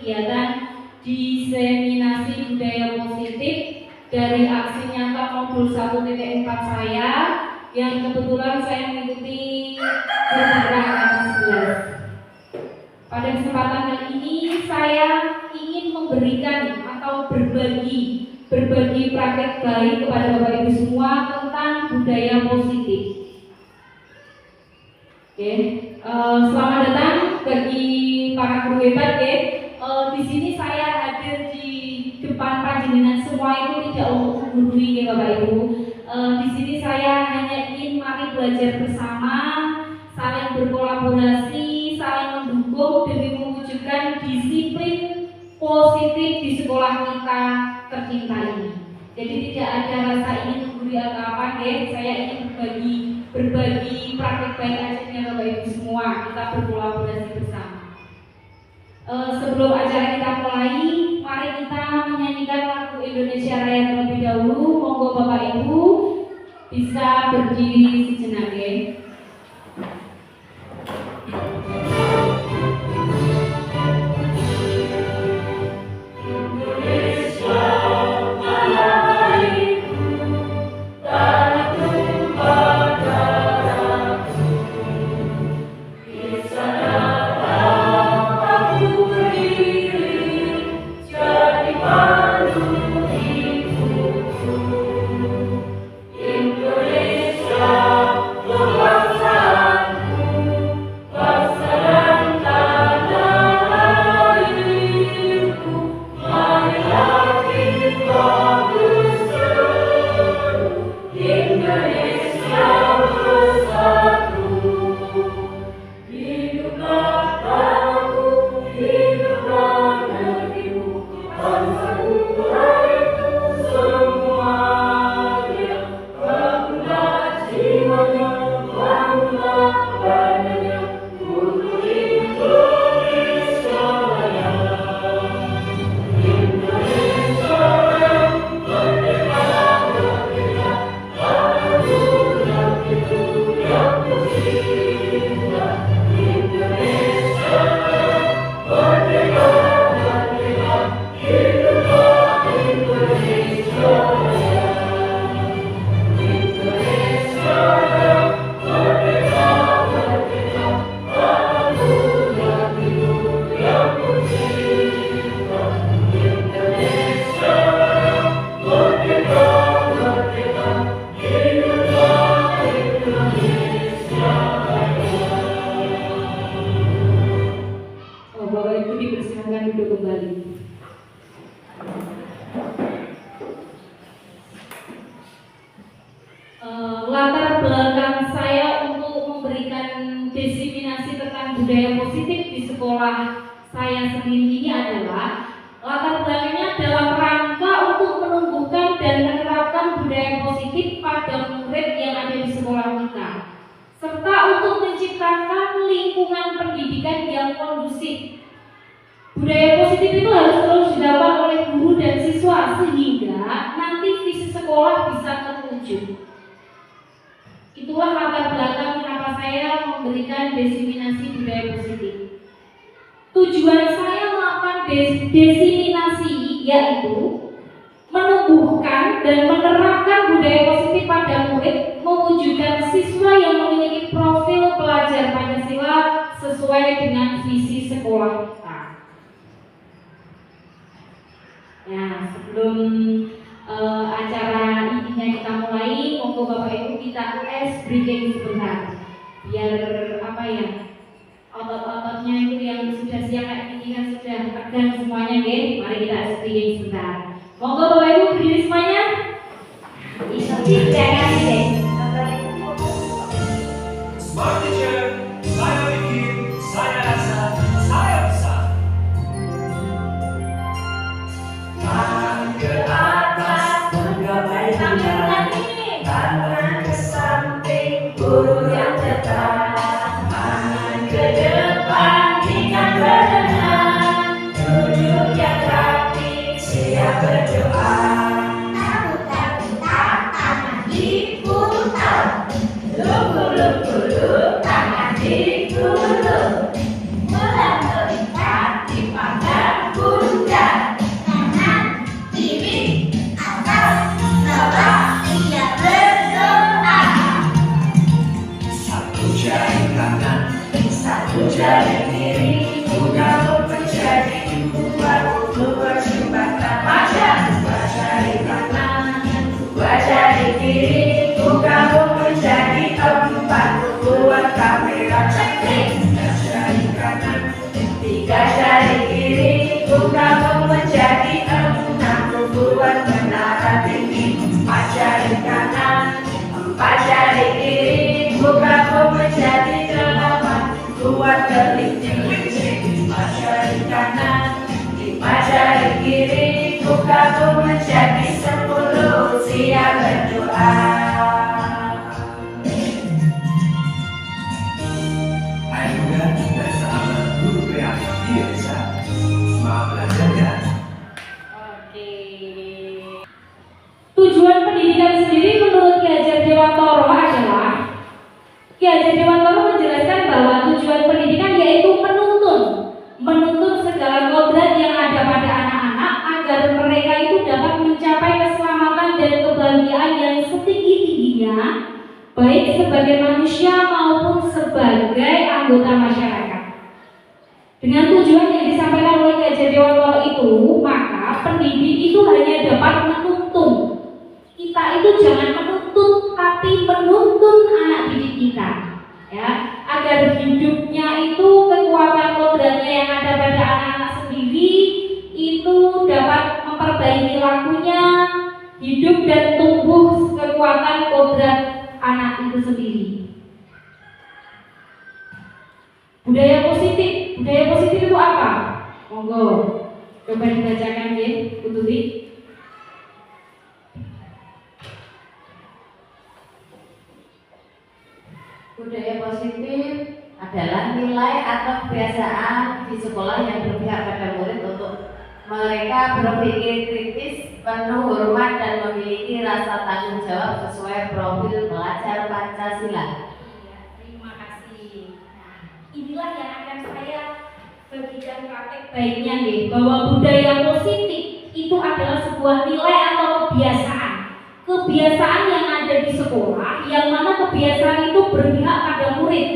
kegiatan diseminasi budaya positif dari aksi nyata modul 1.4 saya yang kebetulan saya mengikuti bergerak angkatan 11. Pada kesempatan kali ini saya ingin memberikan atau berbagi praktek baik kepada Bapak Ibu semua tentang budaya positif. Oke, selamat datang bagi para guru hebat ya. Di sini saya hadir di depan panjenengan semua itu tidak untuk menggurui ya Bapak Ibu. Di sini saya hanya ingin mari belajar bersama, saling berkolaborasi, saling mendukung demi mewujudkan disiplin positif di sekolah kita tercinta ini. Jadi tidak ada rasa ingin menggurui atau apa ya. Saya ingin berbagi praktek baik aja Bapak Ibu semua, kita berkolaborasi bersama. Sebelum acara kita mulai, mari kita menyanyikan lagu Indonesia Raya terlebih dahulu. Monggo Bapak Ibu bisa berdiri sejenak ya. Latar belakang saya untuk memberikan diseminasi tentang budaya positif di sekolah saya sendiri ini adalah latar belakangnya dalam rangka untuk menumbuhkan dan menerapkan budaya positif pada murid yang ada di sekolah kita, serta untuk menciptakan lingkungan pendidikan yang kondusif. Budaya positif itu harus terus didapat oleh guru dan siswa sehingga nanti visi sekolah bisa terwujud. Itulah latar belakang kenapa saya memberikan diseminasi budaya positif. Tujuan saya melakukan diseminasi yaitu menumbuhkan dan menerapkan budaya positif pada murid, mewujudkan siswa yang memiliki profil pelajar Pancasila sesuai dengan visi sekolah kita. Nah, sebelum acara intinya kita mulai, monggo Bapak Ibu kita ice breathing sebentar, biar apa ya, otot-ototnya itu yang sudah siap kayak ini kan sudah tegang semuanya, ya. Mari kita ice breathing sebentar. Monggo Bapak Ibu berdiri semuanya. Jangan deh. Smart teacher, saya bikin, saya rasa, saya bisa. Tangan ke atas, menggapai tangan, tangan ke samping, guru yang tetap. Tangan ke depan, ikat badan, duduk yang rapi, siap berdoa. Tangan di satu menjadi 10, siap berdoa. Ayo muda dan sahabat guru kreatif di desa, semangat belajar ya. Oke. Tujuan pendidikan sendiri menurut Ki Hajar Dewantoro adalah Ki Hajar Dewantoro menjelaskan bahwa tujuan pendidikan yaitu menuntun segala kodrat yang ada pada anak-anak agar mereka itu dapat mencapai keselamatan dan kebahagiaan yang setinggi-tingginya, baik sebagai manusia maupun sebagai anggota masyarakat. Dengan tujuan yang disampaikan oleh Ki Hajar Dewantoro itu, maka pendidik itu hanya dapat menuntun. Kita itu jangan menuntut, tapi menuntun anak didik kita, ya, agar hidupnya itu kekuatan kodratnya yang ada pada anak-anak sendiri itu dapat memperbaiki lakunya, hidup dan tumbuh kekuatan kodrat anak itu sendiri. Budaya positif itu apa? Monggo, coba dibacakan ya, Putri. Budaya positif adalah nilai atau kebiasaan di sekolah yang berpihak pada murid untuk mereka berpikir kritis, penuh hormat dan memiliki rasa tanggung jawab sesuai profil pelajar Pancasila. Ya, terima kasih. Nah, inilah yang akan saya bagikan praktek baiknya nih, bahwa budaya positif itu adalah sebuah nilai atau kebiasaan yang ada di sekolah, yang mana kebiasaan itu berpihak pada murid.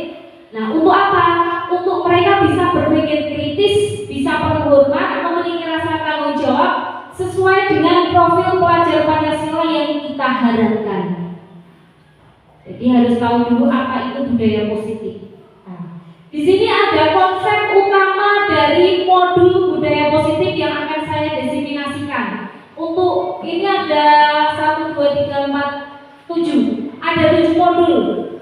Nah, untuk apa? Untuk mereka bisa berpikir kritis, bisa penuh hormat, memiliki rasa tanggung jawab sesuai dengan profil pelajar Pancasila yang kita harapkan. Jadi harus tahu dulu apa itu budaya positif. Nah, di sini ada konsep utama dari modul budaya positif yang akan saya diseminasikan. Untuk ini ada 1, 2, 3, 4, 7. Ada 7 modul.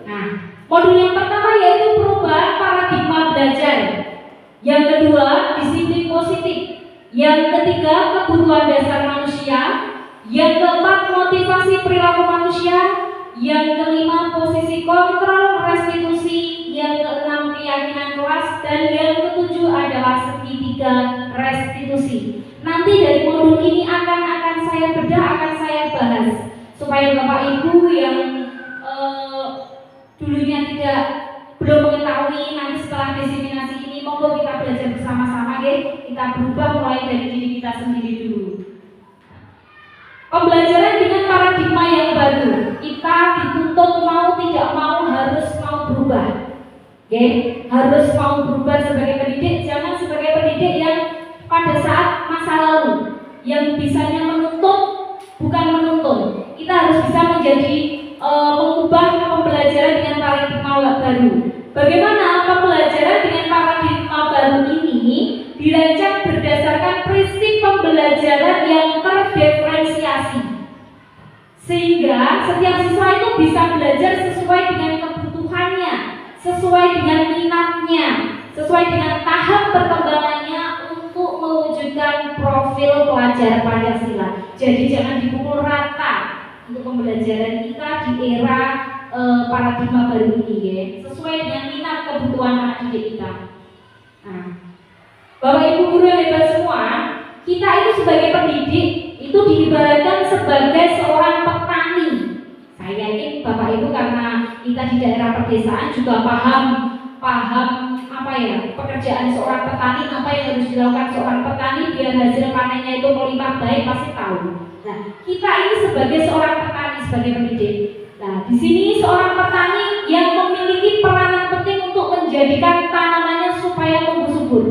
Nah, modul yang pertama yaitu perubahan paradigma belajar. Yang kedua, disiplin positif. Yang ketiga, kebutuhan dasar manusia. Yang keempat, motivasi perilaku manusia. Yang kelima, posisi kontrol restitusi. Yang keenam, keyakinan kelas. Dan yang ketujuh adalah segitiga restitusi. Nanti dari modul ini akan saya bedah, akan saya bahas supaya Bapak Ibu yang dulunya belum mengetahui, nanti setelah diseminasi ini monggo kita belajar bersama-sama ya. Kita berubah mulai dari diri kita sendiri dulu. Pembelajaran dengan paradigma yang baru, kita dituntut mau tidak mau harus mau berubah. Oke, harus mau berubah sebagai pendidik, jangan sebagai pendidik yang pada saat masa lalu yang bisanya menuntut bukan menuntun. Kita harus bisa menjadi mengubah pembelajaran dengan paradigma baru. Bagaimana pembelajaran dengan paradigma baru ini dirancang berdasarkan prinsip pembelajaran yang terdiferensiasi, sehingga setiap siswa itu bisa belajar sesuai dengan kebutuhannya, sesuai dengan minatnya, sesuai dengan tahap perkembangannya untuk mewujudkan profil pelajar Pancasila. Jadi jangan dipukul rata untuk pembelajaran kita di era paradigma baru ini ya, sesuai dengan minat kebutuhan anak didik kita. Nah, Bapak Ibu guru yang hebat semua, kita itu sebagai pendidik itu diibaratkan sebagai seorang petani. Saya yakin Bapak Ibu karena kita di daerah pedesaan juga paham apa ya, pekerjaan seorang petani, apa yang harus dilakukan seorang petani biar hasil panennya itu melimpah baik, pasti tahu. Nah, kita ini sebagai seorang petani, sebagai pendidik. Nah, di sini seorang petani yang memiliki peranan penting untuk menjadikan tanamannya supaya tumbuh subur.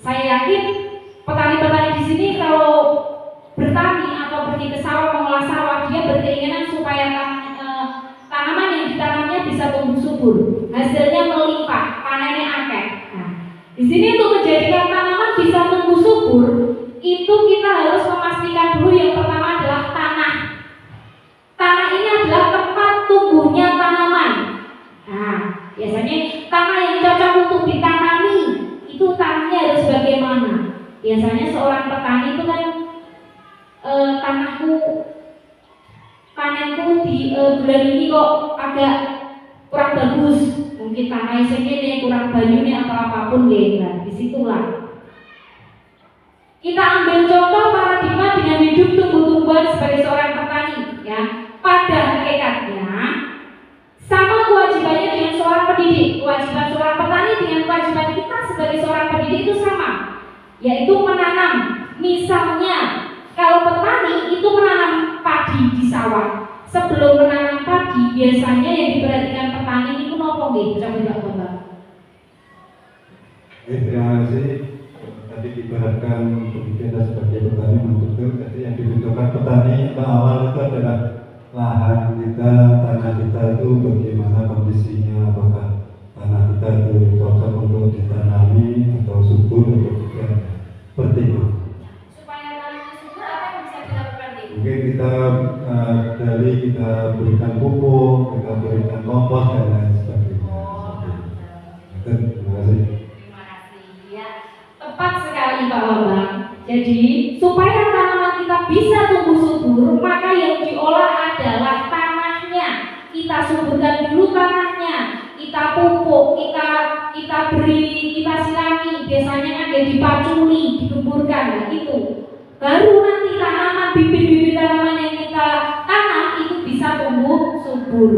Saya yakin petani-petani di sini kalau bertani atau pergi ke sawah mengolah sawah, dia berkeinginan supaya tanaman yang ditanamnya bisa tumbuh subur, hasilnya melimpah, panennya akeh. Nah, di sini untuk menjadikan tanaman bisa tumbuh subur, itu kita harus memastikan dulu yang pertama adalah tanah. Tanah ini adalah tempat tumbuhnya tanaman. Nah, biasanya tanah yang cocok untuk ditanami itu tanahnya harus bagaimana? Biasanya seorang petani itu kan panenku di bulan ini kok agak kurang bagus, mungkin tanah ini kurang banyunya atau apapun ya. Nah, disitulah kita ambil contoh paradigma dengan hidup tumbuh-tumbuhan sebagai seorang petani, ya. Pada hakikatnya sama kewajibannya dengan seorang pendidik. Kewajiban seorang petani dengan kewajiban kita sebagai seorang pendidik itu sama, yaitu menanam. Misalnya kalau petani itu menanam padi di sawah. Sebelum menanam padi, biasanya yang diperhatikan petani itu nopo nggih? Coba. Terima kasih. Tadi diibaratkan kita sebagai petani betul. Jadi yang dibutuhkan petani awal itu adalah lahan kita, tanah kita itu bagaimana kondisinya, apakah tanah kita itu cocok untuk ditanami atau subur untuk tidak, seperti itu. Supaya tanahnya subur, apa yang bisa dilakukan nih? Mungkin kita berikan pupuk, kita berikan kompos dan lain sebagainya. Terima kasih. Terima kasih. Ya, tepat sekali Pak Bambang. Jadi supaya tanaman kita bisa tumbuh subur, maka yang diolah adalah tanahnya. Kita suburkan dulu tanahnya, kita pupuk, kita beri, kita sirami. Biasanya kan dia dipaculi, digemburkan, nah itu. Baru nanti tanaman, bibit-bibit tanaman yang kita tanam itu bisa tumbuh subur.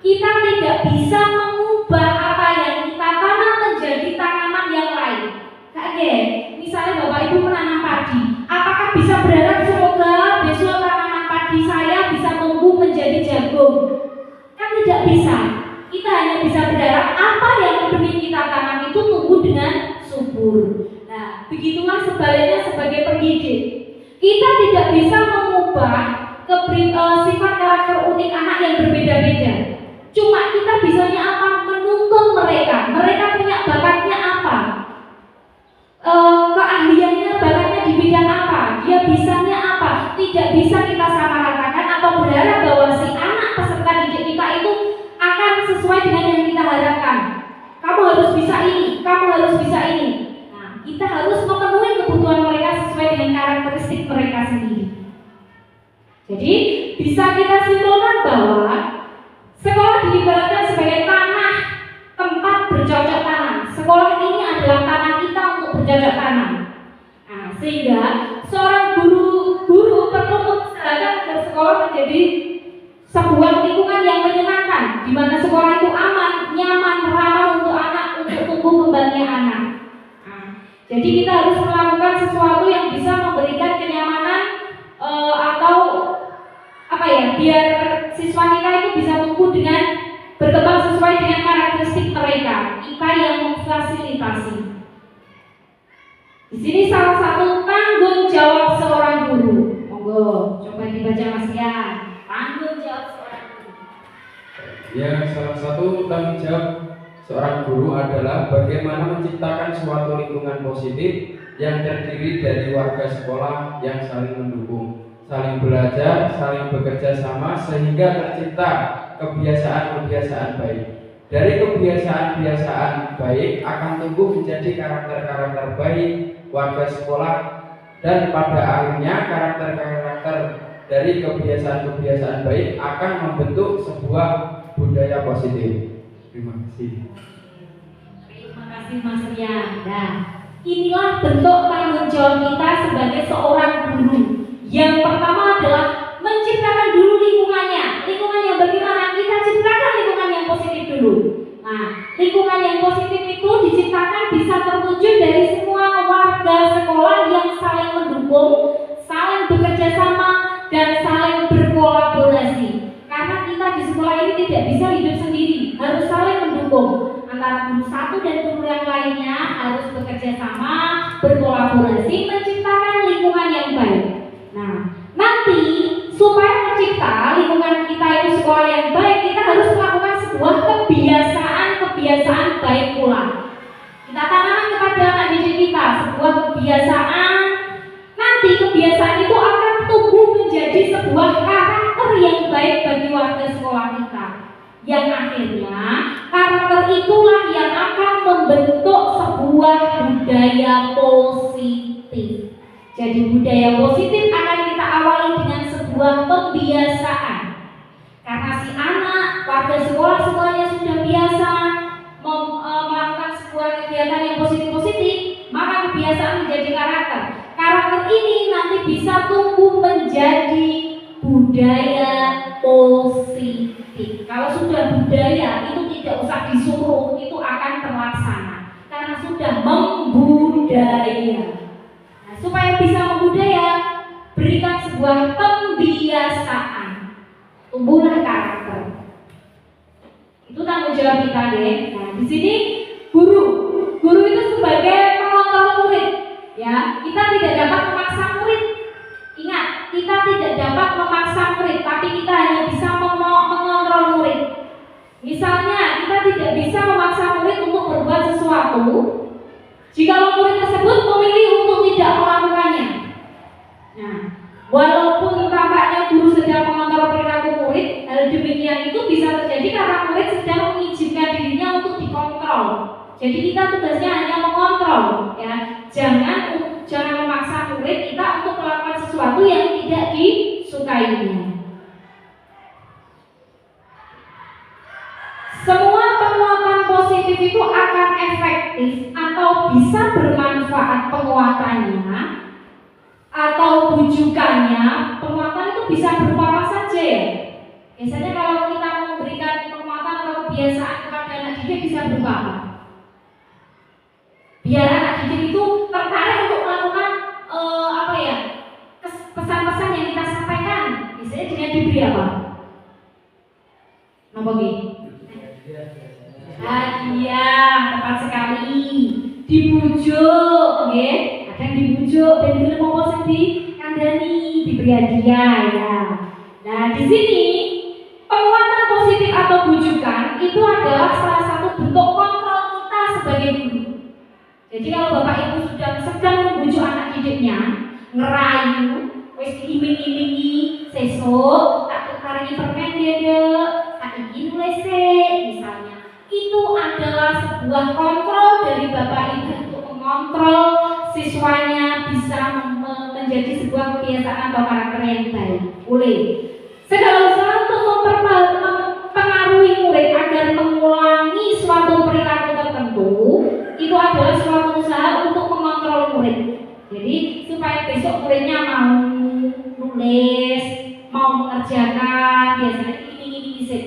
Kita tidak bisa mengubah apa yang kita tanam menjadi tanaman yang lain. Kayak misalnya Bapak Ibu menanam padi, apakah bisa berharap semoga besok tanaman padi saya bisa tumbuh menjadi jagung? Kan tidak bisa. Kita hanya bisa berharap apa yang benih kita tanam itu tumbuh dengan subur. Nah, begitulah sebaliknya sebagai pendidik. Kita tidak bisa mengubah sifat karakter unik anak yang berbeda-beda. Cuma kita bisanya apa? Menuntun mereka. Mereka punya bakatnya apa? Keahliannya, bakatnya di bidang apa? Dia bisanya apa? Tidak bisa kita samaratakan atau berharap bahwa si anak peserta didik kita itu akan sesuai dengan yang kita harapkan. Kamu harus bisa ini, kamu harus bisa ini. Nah, kita harus memenuhi kebutuhan mereka sesuai dengan karakteristik mereka sendiri. Jadi bisa kita simpulkan bahwa sekolah diibaratkan sebagai tanah tempat bercocok tanam. Sekolah ini adalah tanah kita untuk bercocok tanam. Nah, sehingga seorang guru perlu mengusahakan agar sekolah menjadi sebuah lingkungan yang menyenangkan, di mana sekolah itu aman, nyaman, ramah untuk anak, untuk tumbuh kembangnya anak. Nah, jadi kita harus melakukan sesuatu yang bisa memberikan kenyamanan atau apa ya, biar siswa kita itu bisa tumbuh dengan berkembang sesuai dengan karakteristik mereka. Kita yang memfasilitasi. Di sini salah satu tanggung jawab seorang guru. Monggo, coba dibaca Mas Yan. Tanggung jawab seorang guru. Ya, salah satu tanggung jawab seorang guru adalah bagaimana menciptakan suatu lingkungan positif yang terdiri dari warga sekolah yang saling mendukung, saling belajar, saling bekerja sama sehingga tercipta kebiasaan-kebiasaan baik. Dari kebiasaan-kebiasaan baik akan tumbuh menjadi karakter-karakter baik warga sekolah, dan pada akhirnya karakter-karakter dari kebiasaan-kebiasaan baik akan membentuk sebuah budaya positif. Terima kasih. Terima kasih Mas Rian. Nah, inilah bentuk tanggung jawab kita sebagai seorang guru. Yang pertama adalah menciptakan dulu lingkungannya. Lingkungan yang bagaimana? Kita ciptakan lingkungan yang positif dulu. Nah, lingkungan yang positif itu diciptakan bisa terwujud dari semua warga sekolah yang saling mendukung, saling bekerja sama, dan saling berkolaborasi. Karena kita di sekolah ini tidak bisa hidup sendiri, harus saling mendukung. Antara guru satu dan guru yang lainnya harus bekerja sama, berkolaborasi, menciptakan lingkungan yang baik. Nah, nanti supaya tercipta lingkungan kita itu sekolah yang baik, kita harus melakukan sebuah kebiasaan baik pula. Kita tanamkan kepada anak didik kita sebuah kebiasaan. Nanti kebiasaan itu akan tumbuh menjadi sebuah karakter yang baik bagi warga sekolah kita. Yang akhirnya karakter itulah yang akan membentuk sebuah budaya positif. Jadi budaya positif akan kita awali dengan sebuah pembiasaan. Karena si anak, warga sekolah semuanya sudah biasa melakukan sebuah kegiatan yang positif-positif, maka kebiasaan menjadi karakter. Karakter ini nanti bisa tumbuh menjadi budaya positif. Kalau sudah budaya itu tidak usah disuruh, itu akan terlaksana karena sudah membudaya. Nah, supaya bisa membudaya, berikan sebuah pembiasaan, tumbuhlah karakter. Itu tanggung jawab kita deh. Nah, di sini guru itu sebagai pengontrol murid. Ya, kita tidak dapat memaksa murid. Ingat, kita tidak dapat memaksa murid, tapi kita hanya bisa mengontrol murid. Misalnya, kita tidak bisa memaksa murid untuk berbuat sesuatu jika murid tersebut memilih untuk tidak melakukannya. Nah, walaupun tampaknya guru sedang mengontrol perilaku murid, hal demikian itu bisa terjadi karena murid sedang mengizinkan dirinya untuk dikontrol. Jadi kita tugasnya hanya mengontrol, ya. Jangan memaksa murid kita untuk melakukan sesuatu yang tidak disukainya. Semua penguatan positif itu akan efektif atau bisa bermanfaat penguatannya atau bujukannya. Penguatan itu bisa berupa apa saja ya? Biasanya kalau kita memberikan penguatan atau kebiasaan kepada anak didik bisa berupa apa? Biar anak didik itu tertarik untuk melakukan pesan-pesan yang kita sampaikan. Biasanya dengan diberi apa? Napa nggih? Hadiah, tepat sekali. Dibujuk, nggih. Kadang dibujuk ben gelem apa sing dikandani, diberi hadiah ya. Nah, di sini penguatan positif atau bujukan itu adalah salah satu bentuk kontrol kita sebagai guru. Jadi kalau Bapak Ibu sedang membujuk anak didiknya, ngerayu, wis diiming-imingi, sesuk tak tukarini permen ya, Dek. Saiki nulis misalnya. Itu adalah sebuah kontrol dari Bapak Ibu untuk mengontrol siswanya bisa menjadi sebuah kebiasaan atau karakter yang baik. Boleh. Segala usaha untuk mempengaruhi murid agar mengulangi suatu perilaku tertentu itu adalah suatu usaha untuk mengontrol murid. Jadi supaya besok muridnya mau nulis, mau mengerjakan, biasanya ini sih.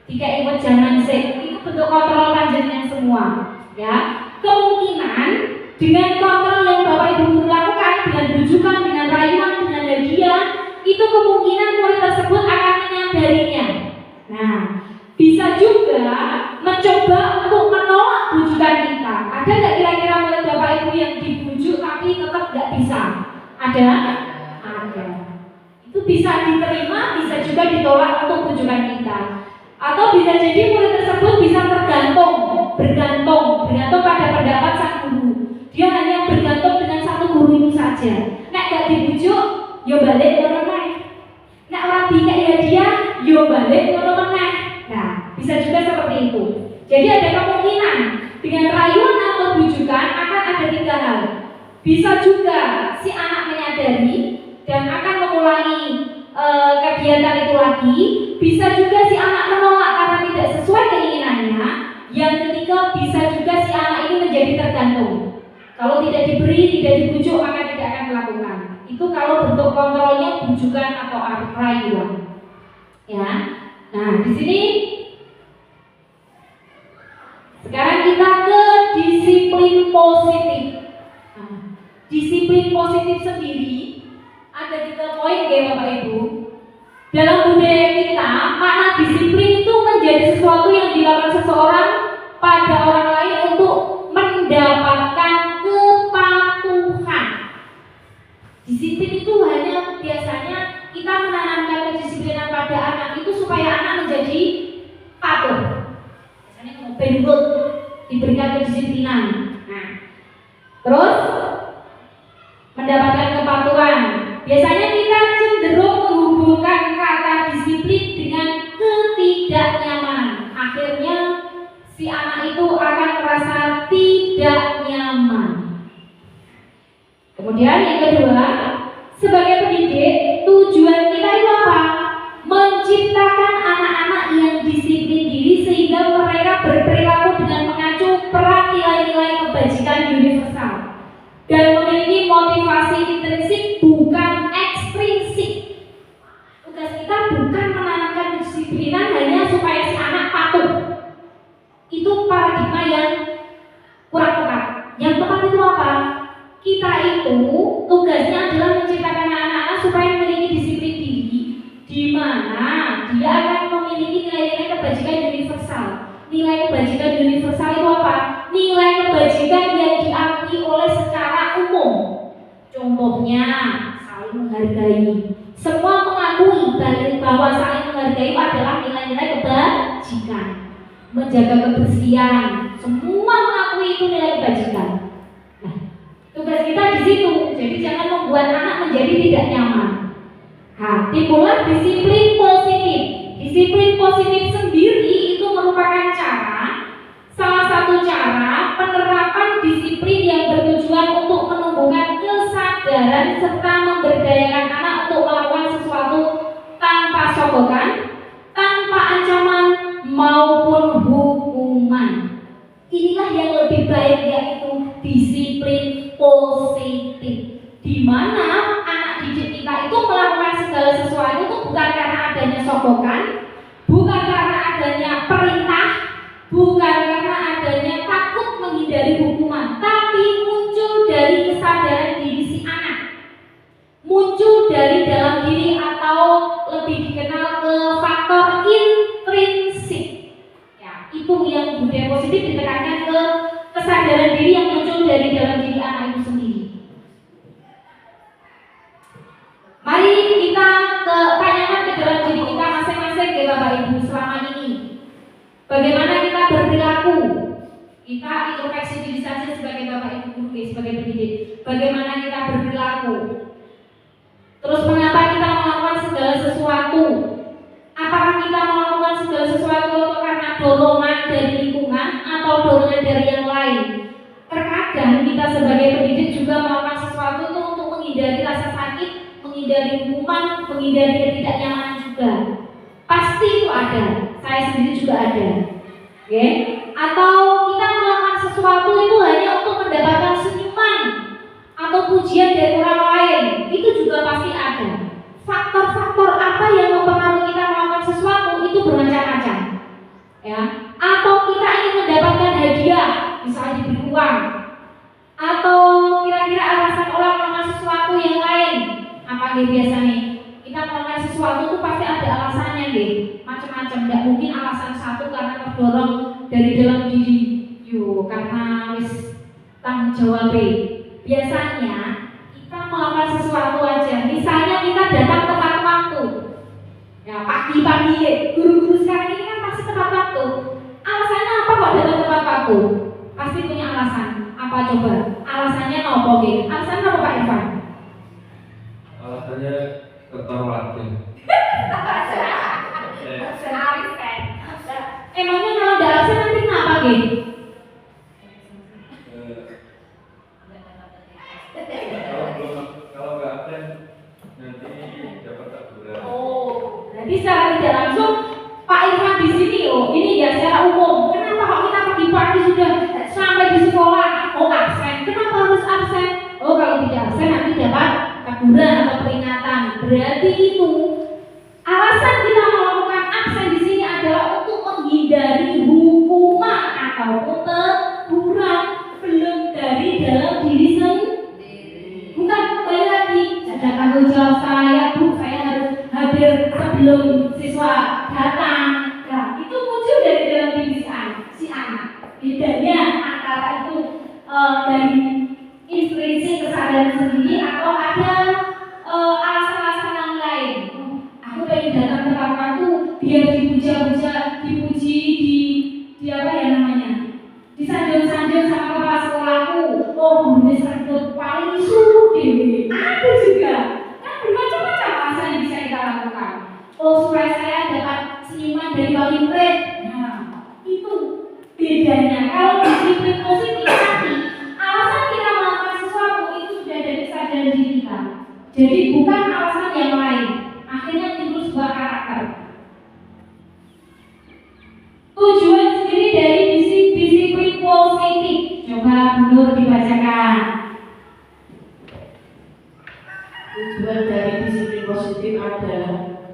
Jika ikut jangan sih, itu bentuk kontrol panjenengan semua. Ya, kemungkinan dengan kontrol yang Bapak Ibu guru lakukan, dengan bujukan, dengan rayuan, dengan hadiah, itu kemungkinan murid tersebut akan menyadarinya. Nah, bisa juga mencoba untuk menolak bujukan kita. Ada nggak kira-kira murid Bapak Ibu yang dibujuk tapi tetap nggak bisa? Ada? Ada. Itu bisa diterima, bisa juga ditolak untuk bujukan kita. Atau bisa jadi murid tersebut bisa bergantung pada pendapat sang guru. Dia hanya bergantung dengan satu guru itu saja. Nek gak dibujuk, yo balik ngono meneh. Nek ora dikek hadiah, yo balik ngono meneh. Nah, bisa juga seperti itu. Jadi ada kemungkinan dengan rayuan atau bujukan akan ada tiga hal. Bisa juga si anak menyadari dan akan mengulangi kegiatan itu lagi. Bisa juga si anak menolak karena tidak sesuai keinginannya. Yang ketiga, bisa juga si anak ini menjadi tergantung. Kalau tidak diberi, tidak dibujuk, maka tidak akan melakukan. Itu kalau bentuk kontrolnya bujukan atau rayuan. Ya. Nah, di sini sekarang kita ke disiplin positif. Nah, disiplin positif sendiri ada 3 poin ya Bapak Ibu. Dalam budaya kita, makna disiplin itu menjadi sesuatu yang dilakukan seseorang pada orang lain untuk mendapatkan kepatuhan. Disiplin itu hanya biasanya kita menanamkan kedisiplinan pada anak itu supaya anak menjadi patuh. Biasanya bentuk diberikan kedisiplinan. Nah, terus mendapatkan kepatuhan. Biasanya kita cenderung menghubungkan kata disiplin dengan ketidaknyamanan. Akhirnya si anak itu akan merasa tidak nyaman. Kemudian yang kedua, sebagai pendidik, tujuan kita itu kebajikan universal dan memiliki motivasi intrinsik bukan ekstrinsik. Tugas kita bukan menanamkan kedisiplinan hanya supaya si anak patuh. Itu paradigma yang kurang tepat. Yang tepat itu apa? Kita itu tugasnya adalah menciptakan anak-anak supaya memiliki disiplin diri, di mana dia akan memiliki nilai-nilai kebajikan universal. Nilai kebajikan universal itu apa? Nilai kebajikan yang diakui oleh secara umum. Contohnya, saling menghargai. Semua mengakui bahwa saling menghargai adalah nilai-nilai kebajikan. Menjaga kebersihan, semua mengakui itu nilai kebajikan. Nah, tugas kita di situ. Jadi jangan membuat anak menjadi tidak nyaman. Nah, timbullah disiplin positif. Disiplin positif sendiri itu merupakan salah satu cara penerapan disiplin yang bertujuan untuk menumbuhkan kesadaran serta memberdayakan anak untuk melakukan sesuatu tanpa sogokan, tanpa ancaman maupun hukuman. Inilah yang lebih baik, yaitu disiplin positif, di mana anak didik kita itu melakukan segala sesuatu itu bukan karena adanya sogokan, bukan karena adanya perintah, bukan karena adanya takut menghindari hukuman, tapi muncul dari kesadaran diri si anak, muncul dari dalam diri, atau lebih dikenal ke faktor intrinsik. Ya, itu yang budaya positif ditekankan ke kesadaran diri yang muncul dari dalam diri anak itu sendiri. Mari kita tanyakan ke dalam diri kita masing-masing ya Bapak Ibu selama ini. Bagaimana kita berperilaku? Kita introspeksi diri saja sebagai Bapak Ibu guru, sebagai pendidik. Bagaimana kita berperilaku? Terus mengapa kita melakukan segala sesuatu? Apakah kita melakukan segala sesuatu itu karena dorongan dari lingkungan atau dorongan dari yang lain? Terkadang kita sebagai pendidik juga melakukan sesuatu itu untuk menghindari rasa sakit, menghindari hukuman, menghindari ketidaknyamanan juga. Pasti itu ada. Saya sendiri juga ada. Oke? Atau kita melakukan sesuatu itu hanya untuk mendapatkan senyuman atau pujian dari orang lain. Itu juga pasti ada. Faktor-faktor apa yang mempengaruhi kita melakukan sesuatu itu bermacam-macam. Ya. Atau kita ingin mendapatkan hadiah, misalnya diberi uang. Atau kira-kira alasan orang melakukan sesuatu yang lain. Apa nih biasanya? Kita melakukan sesuatu itu pasti ada alasannya nih, macam-macam. Tidak mungkin alasan satu karena terdorong dari dalam diri. Karena wis tanggung jawab. Biasanya kita melakukan sesuatu aja. Misalnya kita datang tepat waktu. Ya pagi-pagi, guru-guru sekarang ini kan pasti tepat waktu. Alasannya apa kok datang tepat waktu? Pasti punya alasan. Apa coba? Alasannya apa? Alasannya apa Pak Irfan? Alasannya tertawa. Emangnya kalau ada alasan nanti kenapa gitu? Kalau nggak absen nanti dapat teguran. Oh, berarti secara tidak langsung Pak Irfan di sini ini ya secara umum. Kenapa kok kita pagi-pagi sudah sampai di sekolah? Oh absen. Kenapa harus absen? Oh kalau tidak absen nanti dapat teguran atau peringatan. Berarti itu alasan kita melakukan absen di sini adalah untuk menghindari hukuman ataupun teguran, belum dari dalam diri sendiri. Bukan kembali lagi ada tanggung jawab saya, Bu, saya harus hadir sebelum siswa datang. Nah, itu muncul dari dalam diri si anak. Bedanya antara itu dari intrinsik kesadaran sendiri atau ada alasan-alasan yang lain. Aku pengen datang tepat waktu biar dipuji di apa ya namanya, disanjung-sanjung sama kepala sekolahku. Oh, gurunya santun paling suruh dewi. Ada juga kan bermacam-macam alasan yang bisa kita lakukan. Oh, supaya saya dapat senyuman dari wali murid. Nah, itu bedanya. Kalau disiplin positif tadi, alasan kita melakukan sesuatu itu sudah dari kesadaran diri kita. Jadi bukan alasan yang lain. Akhirnya timbul sebuah karakter. Tujuan sendiri dari disiplin positif. Coba mundur dibaca. Tujuan dari disiplin positif adalah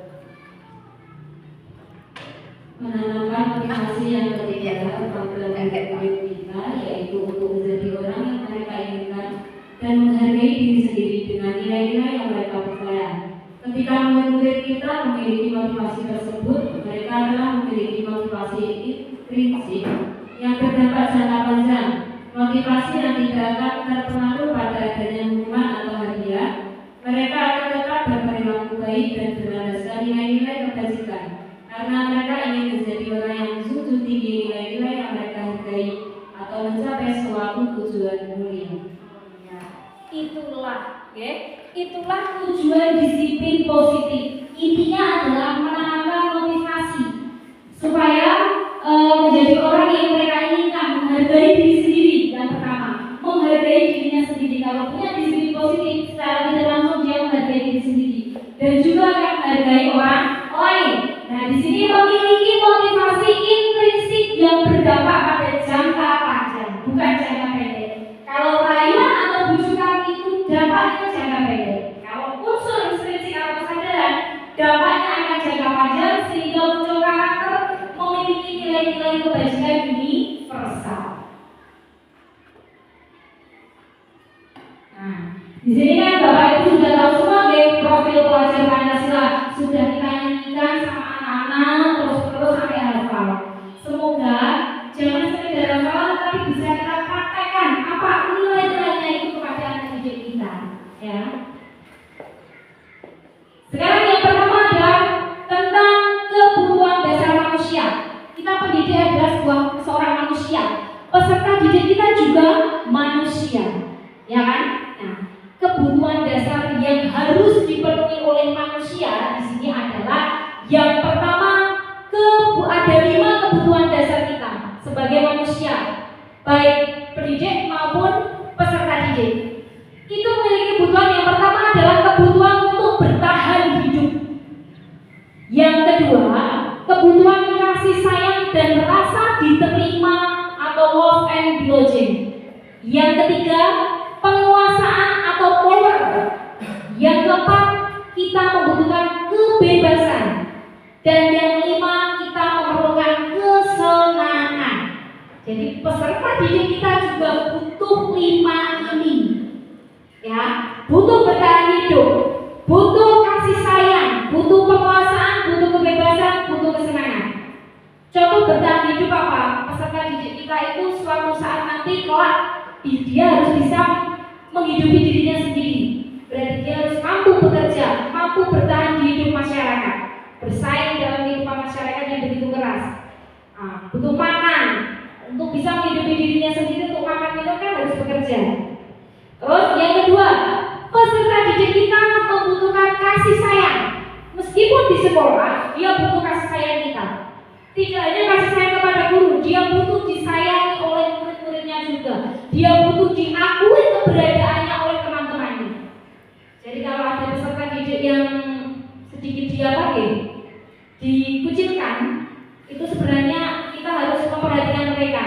menanamkan motivasi yang ketiga pada murid kita, yaitu untuk menjadi orang yang mereka inginkan dan menghargai diri sendiri dengan nilai-nilai yang mereka percaya. Ketika murid kita memiliki motivasi tersebut, mereka adalah memiliki motivasi intrinsik yang berdampak jangka panjang. Motivasi yang tidak akan terpengaruh pada adanya hukuman atau hadiah. Mereka akan tetap berperilaku baik dan berlandaskan nilai-nilai kebajikan, karena mereka ingin menjadi orang yang menjunjung tinggi nilai-nilai yang mereka hargai atau mencapai suatu tujuan mulia. Itulah tujuan disiplin positif. Intinya adalah menanamkan motivasi supaya menjadi orang yang mereka inginkan, menghargai diri sendiri. Yang pertama, menghargai dirinya sendiri. Kalau punya disiplin positif, secara tidak langsung dia menghargai diri sendiri dan juga akan menghargai orang lain. Nah, di sini memiliki motivasi intrinsik yang berdampak pada jangka panjang, bukan jangka pendek. Kalau rayuan atau bujukan itu dampaknya jangka pendek. Kalau unsur intrinsik atau kesadaran, dampaknya akan jangka panjang sehingga muncul karakter memiliki nilai-nilai kebajikan universal. Nah, di sini kan Bapak Ibu sudah tahu semua profil pelajar Pancasila, sudah kita nyanyikan sama anak-anak terus sampai hafal. Semoga jangan sekedar hafal, tapi bisa kita praktekkan apa nilai-nilainya itu kepada anak didik kita. Ya. Sekarang yang pertama adalah tentang kebutuhan dasar manusia. Kita pendidik adalah seorang manusia. Peserta didik kita juga manusia, ya kan? Nah, kebutuhan dasar yang harus dipenuhi oleh manusia di sini adalah yang pertama, ada 5 kebutuhan dasar kita sebagai manusia, baik pendidik maupun peserta didik. Itu memiliki kebutuhan. Yang pertama adalah kebutuhan untuk bertahan hidup. Yang kedua, kebutuhan kasih sayang dan rasa diterima atau love and belonging. Yang ketiga, penguasaan atau power. Yang keempat, kita membutuhkan kebebasan. Dan yang kelima, kita memerlukan kesenangan. Jadi peserta didik kita juga butuh 5 ini. Ya, butuh bertahan hidup, butuh kasih sayang, butuh penguasaan, butuh kebebasan, butuh kesenangan. Contoh bertahan hidup apa? Peserta didik kita itu suatu saat nanti kelak dia harus bisa menghidupi dirinya sendiri. Berarti dia harus mampu bekerja, mampu bertahan di hidup masyarakat, bersaing dalam kehidupan masyarakat yang begitu keras. Butuh makan, untuk bisa menghidupi dirinya sendiri, untuk makan minum kan harus bekerja. Terus yang kedua, peserta didik kita membutuhkan kasih sayang. Meskipun di sekolah, dia butuh kasih sayang kita. Tidak hanya kasih sayang kepada guru, dia butuh disayangi oleh murid-muridnya juga. Dia butuh diakui keberadaannya oleh teman-temannya. Jadi kalau ada peserta didik yang sedikit dikucilkan, itu sebenarnya kita harus memperhatikan mereka.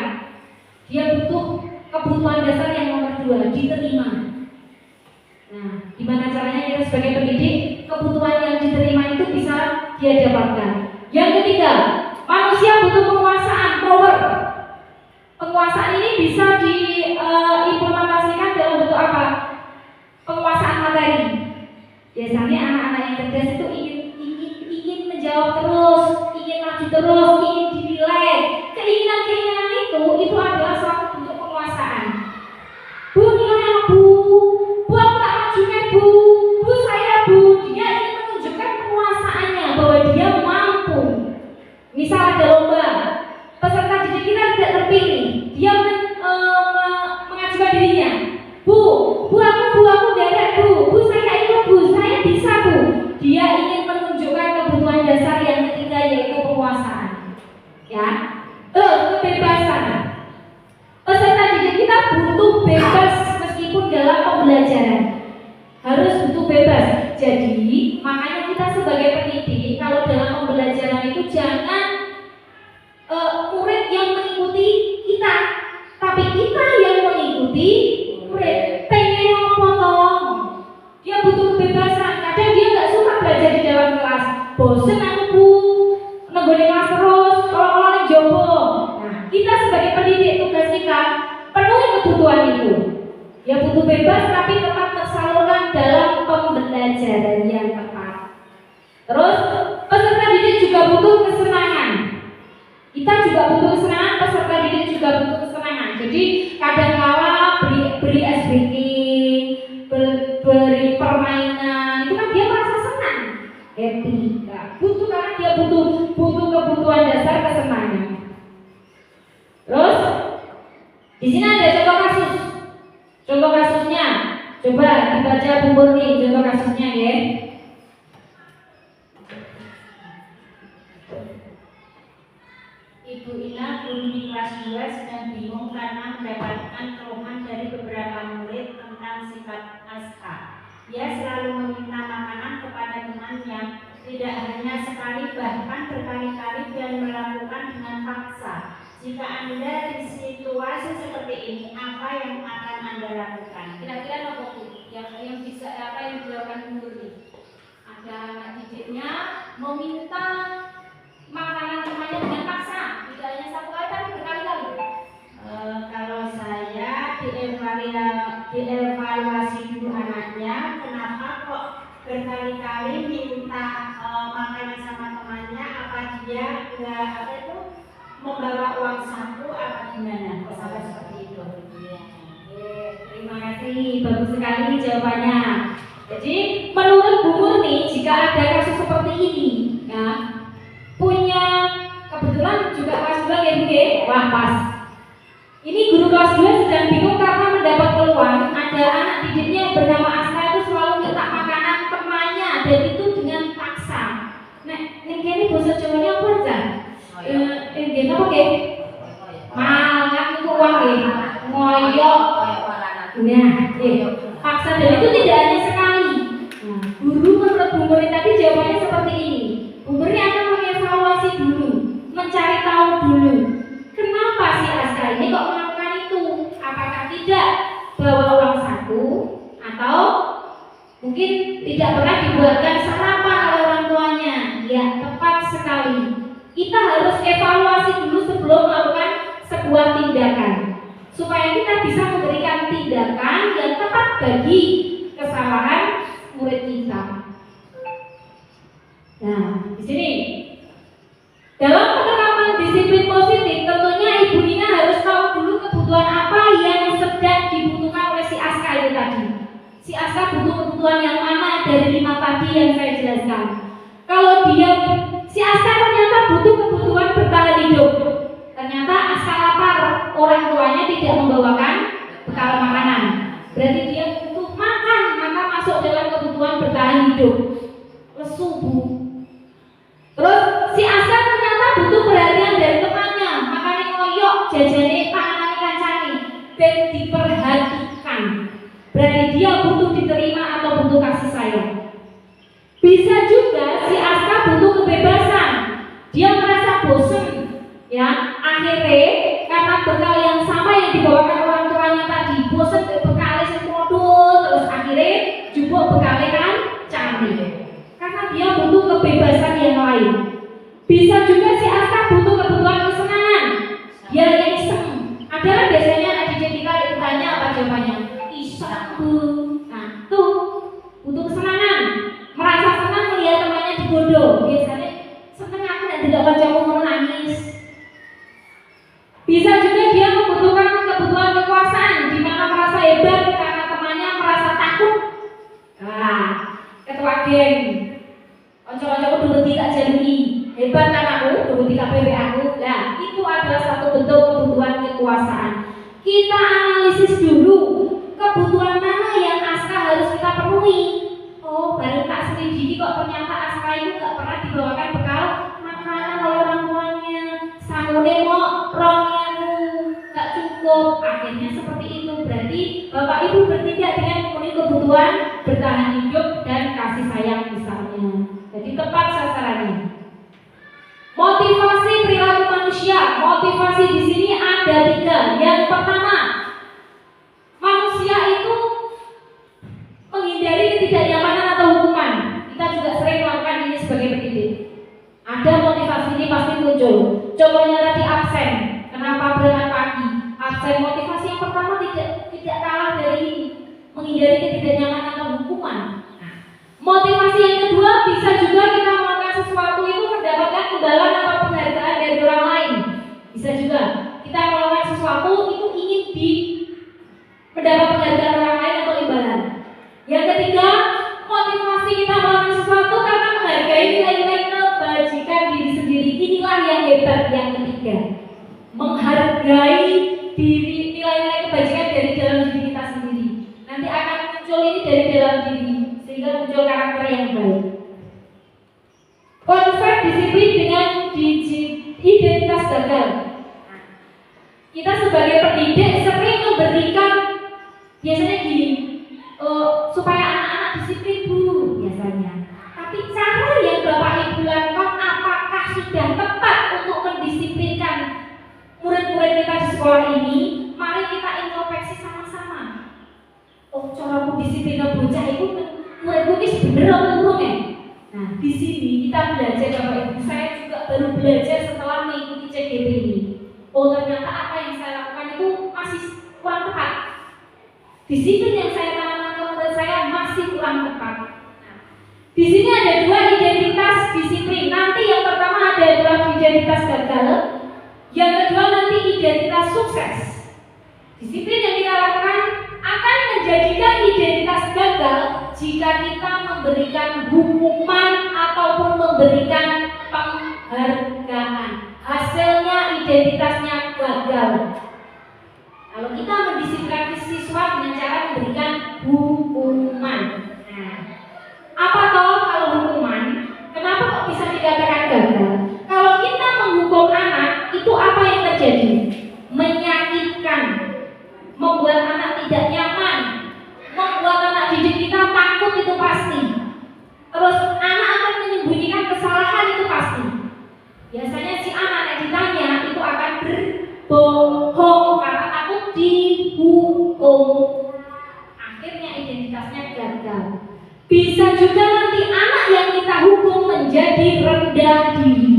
Dia butuh kebutuhan dasar yang nomor 2, diterima. Nah, gimana caranya kita sebagai pendidik kebutuhan yang diterima itu bisa dia dapatkan. Yang ketiga, manusia butuh penguasaan, power. Penguasaan ini bisa diimplementasikan dalam bentuk apa? Penguasaan materi. Biasanya anak-anak yang cerdas itu ingin menjawab terus, ingin maju terus, ingin dinilai. Keinginan itu adalah suatu bentuk penguasaan. Bu, nilai Bu, aku tak majukan Bu saya Bu. Dia ingin menunjukkan penguasaannya bahwa dia mampu. Misal ada lomba, peserta didik kita tidak terpilih, dia mengajukan dirinya. Bu aku derek Bu saya ikut Bu, saya bisa Bu. Dia ingin menunjukkan kebutuhan dasar yang ketiga, yaitu penguasaan. Ya, kebebasan. Peserta didik kita butuh bebas meskipun dalam pembelajaran. Harus butuh bebas. Jadi makanya kita sebagai pendidik kalau dalam pembelajaran itu jangan murid yang mengikuti kita, tapi kita yang mengikuti murid. Pengen apa toh? Dia butuh kebebasan. pembelajaran yang tepat. Terus peserta didik juga butuh kesenangan. Kita juga butuh kesenangan, peserta didik juga butuh kesenangan. Jadi kadang-kala beri ice breaking, beri permainan, itu kan dia merasa senang, happy. Nah, butuh karena dia butuh kebutuhan dasar kesenangan. Terus di sini ada contoh kasus. Contoh kasusnya, coba dibaca Bu Murni contoh kasusnya ya. Ibu Ina, guru di kelas 2, sedang bingung karena mendapatkan keluhan dari beberapa murid tentang sikap Aska. Dia selalu meminta makanan kepada temannya, tidak hanya sekali bahkan berkali-kali dan melakukan dengan paksa. Jika Anda di situasi seperti ini, apa yang akan Anda lakukan? Kira-kira apa Bu? Yang bisa apa yang dilakukan Bu Murni? Ada anak didiknya meminta makanan temannya dengan paksa, tidak hanya satu kali tapi berkali-kali. Kalau saya dievaluasi dulu anaknya, kenapa kok berkali-kali minta makanan sama temannya? Apa dia nggak membawa uang saku apa gimana? Kok sampai seperti itu? Terima kasih, bagus sekali jawabannya. Jadi menurut Bu Murni, jika ada kasus seperti ini, ya, punya kebetulan juga kelas 2 ya Bu, wah pas. Ini guru kelas 2 sedang bingung karena mendapat keluhan ada anak didiknya yang bernama Aska itu selalu minta makanan temannya dan itu dengan paksa. Nah, ini bahasa Jawanya apa aja? Ini apa ke? Malah itu uang ya, ngoyok. Nah, paksa dan itu tidak hanya sekali. Nah, guru menurut Bu Murni tadi jawabannya seperti ini. Bu Murni akan mengevaluasi dulu, mencari tahu dulu. Kenapa si Aska ini kok melakukan itu? Apakah tidak bawa uang saku atau mungkin tidak pernah dibuatkan sarapan oleh orang tuanya? Ya, tepat sekali. Kita harus evaluasi dulu sebelum melakukan sebuah tindakan supaya kita bisa memberikan tindakan yang tepat bagi kesalahan murid kita. Nah, di sini dalam penerapan disiplin positif, tentunya Ibu Ina harus tahu dulu kebutuhan apa yang sedang dibutuhkan oleh si Aska itu tadi. Si Aska butuh kebutuhan yang mana dari 5 tadi yang saya jelaskan. Kalau si Aska ternyata butuh kebutuhan bertahan hidup, ternyata Aska lapar, orang tuanya tidak membawakan bekal makanan, berarti dia butuh makan, maka masuk dalam kebutuhan bertahan hidup. Lesu Bu. Terus si Aska ternyata butuh perhatian dari temannya, makanya ngoyok, jajane panganan kancane dan diperhatikan. Berarti dia butuh diterima atau butuh kasih sayang. Bisa juga si Aska butuh kebebasan. Dia merasa bosan, ya. Akhirnya karena bekal yang sama yang dibawakan orang tuanya tadi, bosan bekal yang modul, terus akhirnya jupuk bekalnya kan cantik. Karena dia butuh kebebasan yang lain. Bisa juga si Aska butuh kebutuhan kesenangan. Dia iseng. Ada biasanya anak didik kita ditanya apa jawabannya? Iseng Bu. Nah tuh butuh kesenangan. Merasa senang melihat temannya dibodoh. Biasanya senang aku dan tidak wajahmu mau nangis. Bisa juga dia membutuhkan kebutuhan kekuasaan, di mana merasa hebat karena temannya merasa takut. Nah, ketua geng. Ojo-ojo dulu tidak jadi hebat kan aku, dulu tidak PP aku. Nah, itu adalah satu bentuk kebutuhan kekuasaan. Kita analisis dulu kebutuhan mana yang Aska harus kita penuhi. Oh, baru tak selidiki kok ternyata Aska itu gak pernah dibawakan bekal makanan oleh orang tuanya. Sangune mau rongnya gak cukup. Akhirnya seperti itu. Berarti Bapak Ibu bertindak dengan memenuhi kebutuhan bertahan hidup dan kasih sayang misalnya. Jadi tepat sasarannya. Motivasi perilaku manusia. Motivasi di sini ada 3. Yang pertama, manusia itu menghindari ketidaknyamanan atau hukuman. Kita juga sering melakukan ini sebagai pendidik. Ada motivasi ini pasti muncul. Contohnya tadi absen. Kenapa berangkat pagi? Absen. Motivasi yang pertama tidak kalah dari ini, menghindari ketidaknyamanan atau hukuman. Nah, Motivasi yang kedua, bisa juga kita melakukan sesuatu itu mendapatkan imbalan atau penghargaan dari orang lain. Bisa juga kita melakukan sesuatu itu ingin mendapat penghargaan orang lain atau imbalan. Yang ketiga, motivasi kita melakukan sesuatu karena menghargai nilai-nilai kebajikan diri sendiri. Inilah yang hebat yang ketiga. Menghargai diri, nilai-nilai kebajikan dari dalam diri kita sendiri. Nanti akan muncul ini dari dalam diri, sehingga muncul karakter yang baik. Konsep disiplin dengan identitas gagal. Kita sebagai pendidik sering memberikan, biasanya gini, supaya anak-anak disiplin Bu, biasanya. Tapi cara yang Bapak Ibu lakukan apakah sudah tepat untuk mendisiplinkan murid-murid kita di sekolah ini? Mari kita introspeksi sama-sama. Oh, cara disiplin bocah itu murid-murid ini bener atau burung ya? Nah, di sini kita belajar Bapak Ibu. Saya juga baru belajar setelah mengikuti CGP ini. Oh, ternyata apa yang saya lakukan itu masih kurang tepat. Disiplin yang saya tanamkan ke murid saya masih kurang tepat. Nah, di sini ada dua identitas disiplin. Nanti yang pertama adalah identitas gagal, yang kedua nanti identitas sukses. Disiplin yang kita lakukan akan menjadikan identitas gagal jika kita memberikan hukuman ataupun memberikan penghargaan. Hasilnya identitasnya gagal. Kalau kita mendisiplinkan siswa dengan cara memberikan hukuman. Nah, apa toh kalau hukuman? Kenapa kok bisa dikatakan gagal? Kalau kita menghukum anak, itu apa yang terjadi? Menyakitkan, membuat anak tidak nyaman, membuat anak didik kita takut, itu pasti. Terus anak akan menyembunyikan kesalahan, itu pasti. Biasanya si anak yang ditanya itu akan berbohong karena takut dihukum. Akhirnya identitasnya gagal. Bisa juga nanti anak yang kita hukum menjadi rendah diri.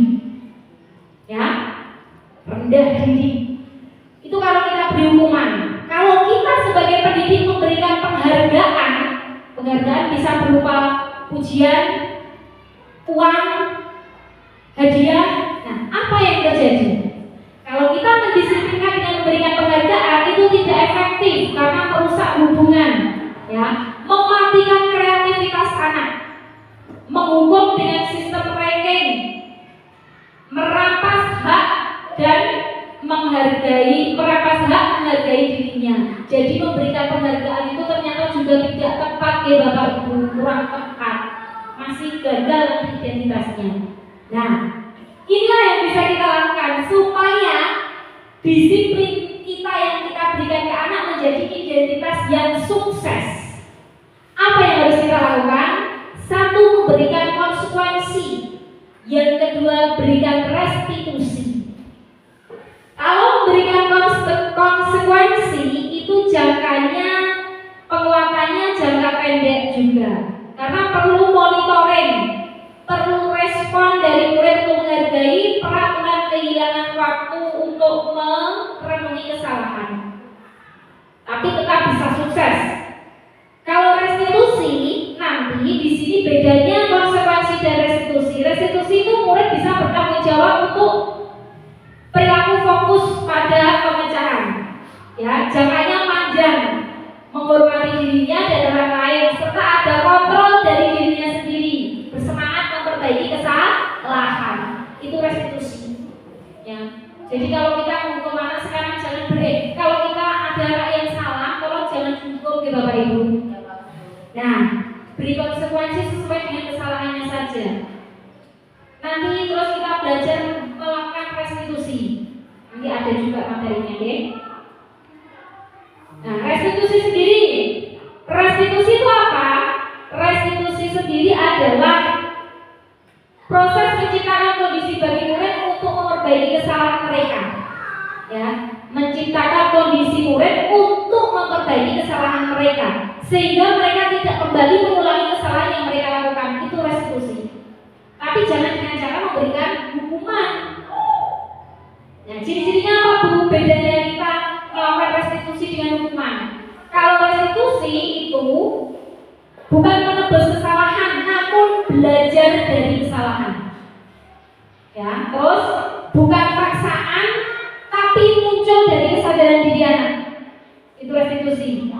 Ya, rendah diri. Itu kalau kita beri hukuman. Kalau kita sebagai pendidik memberikan penghargaan bisa berupa pujian, uang, hadiah. Nah, apa yang terjadi? Kalau kita mendisiplinkan dengan memberikan penghargaan itu tidak efektif karena merusak hubungan, ya, mematikan kreativitas anak, menghukum dengan sistem ranking, merampas hak dan menghargai dirinya. Jadi memberikan penghargaan itu ternyata juga tidak tepat ya Bapak Ibu, kurang tepat, masih gagal identitasnya. Nah, inilah yang bisa kita lakukan supaya disiplin kita yang kita berikan ke anak menjadi identitas yang sukses. Apa yang harus kita lakukan? Satu, memberikan konsekuensi. Yang kedua, berikan restitusi. Kalau memberikan konsekuensi itu jangkanya, penguatannya jangka pendek juga, karena perlu monitoring, perlu respon dari murid untuk menghargai peraturan kehilangan waktu untuk merenungi kesalahan, tapi tetap bisa sukses. Kalau restitusi, nanti di sini bedanya konsekuensi dan restitusi. Restitusi itu murid bisa bertanggung jawab untuk perilaku fokus pada pemecahan, ya, jangkanya panjang, menghormati dirinya dan orang lain, serta ada kontrol dari dirinya sendiri, bersemangat memperbaiki kesalahan. Itu restitusi, ya. Jadi kalau kita menghukum anak sekarang jangan break. Kalau kita ada anak yang salah, tolong jangan dihukum ya Bapak Ibu. Nah, beri konsekuensi sesuai dengan kesalahannya saja. Nanti terus kita belajar melakukan restitusi. Nanti ada juga materinya, deh. Nah, restitusi sendiri. Restitusi itu apa? Restitusi sendiri adalah proses menciptakan kondisi bagi murid untuk memperbaiki kesalahan mereka. Ya, menciptakan kondisi murid untuk memperbaiki kesalahan mereka, sehingga mereka tidak kembali mengulangi kesalahan yang mereka lakukan. Itu restitusi. Tapi jangan dengan cara memberikan hukuman. Nah, ciri-cirinya apa Bu? Bedanya kita melakukan restitusi dengan hukuman. Kalau restitusi itu bukan menebus kesalahan, belajar dari kesalahan. Ya, terus bukan paksaan tapi muncul dari kesadaran diri anak. Itu restitusi.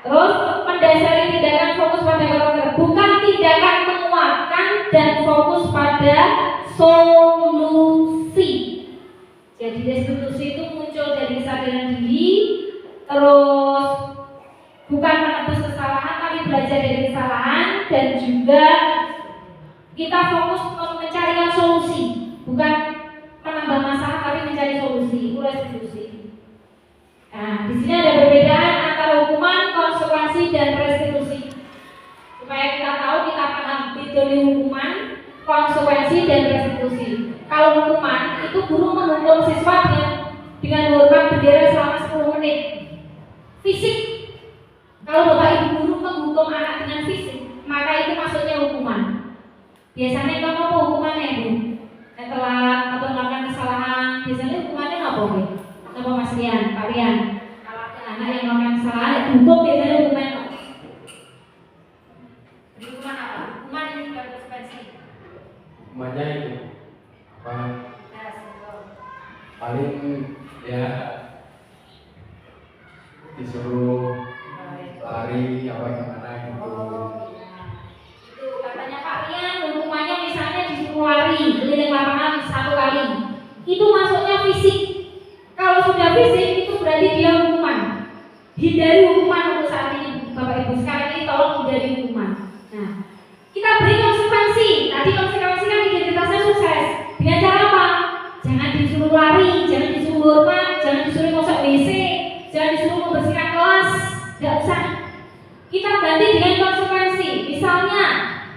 Terus mendasari tindakan fokus pada karakter, bukan tindakan menguatkan dan fokus pada solusi. Jadi restitusi itu muncul dari kesadaran diri, terus bukan menebus kesalahan tapi belajar dari kesalahan, dan juga kita fokus mencarikan solusi, bukan menambah masalah tapi mencari solusi. Itu restitusi. Nah, di sini ada perbedaan antara hukuman, konsekuensi, dan restitusi. Supaya kita tahu, kita paham bedanya hukuman, konsekuensi, dan restitusi. Kalau hukuman itu guru menghukum siswa dengan hormat bendera selama 10 menit. Fisik. Kalau bapak ibu guru menghukum anak dengan fisik, maka itu maksudnya hukuman. Biasanya kamu apa hukumannya, Bu? Telat atau melakukan kesalahan, biasanya hukumannya apa, Bu? Apa Mas Rian, Pak Rian? Kalau ada anak yang melakukan kesalahan, hukum biasanya hukuman apa? Hukuman apa? Hukuman ini bukan konsekuensi. Hukumannya itu apa? Paling ya disuruh lari apa gimana gitu. Itu katanya Pak Rian, hukumannya misalnya disuruh lari keliling lapangan 1 kali. Itu masuknya fisik. Kalau sudah fisik itu berarti dia hukuman. Hindari hukuman untuk saat ini, Bapak Ibu. Sekarang ini tolong hindari hukuman. Nah, kita beri konsekuensi. Tadi konsekuensi kan identitasnya sukses. Dengan cara apa? Jangan disuruh lari, jangan disuruh hormat, jangan disuruh masuk WC, jangan disuruh membersihkan kelas. Tidak usah. Kita ganti dengan konsekuensi. Misalnya,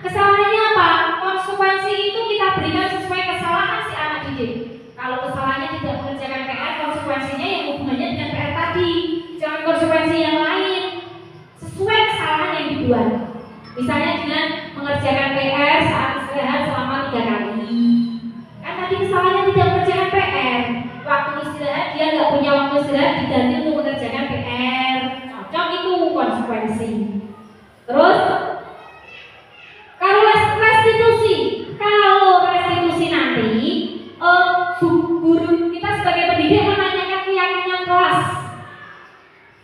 kesalahannya apa? Konsekuensi itu kita berikan sesuai kesalahan si anak didik. Kalau kesalahannya tidak mengerjakan PR, konsekuensinya yang hubungannya dengan PR tadi. Jangan konsekuensi yang lain. Sesuai kesalahan yang dibuat. Misalnya dengan mengerjakan PR saat istirahat selama 3 kali. Kan tadi kesalahannya tidak mengerjakan PR. Waktu istirahat dia nggak punya waktu istirahat, diganti untuk mengerjakan PR. Cocok itu konsekuensi. Terus kalau restitusi nanti guru kita sebagai pendidik menanyakan keyakinan kelas.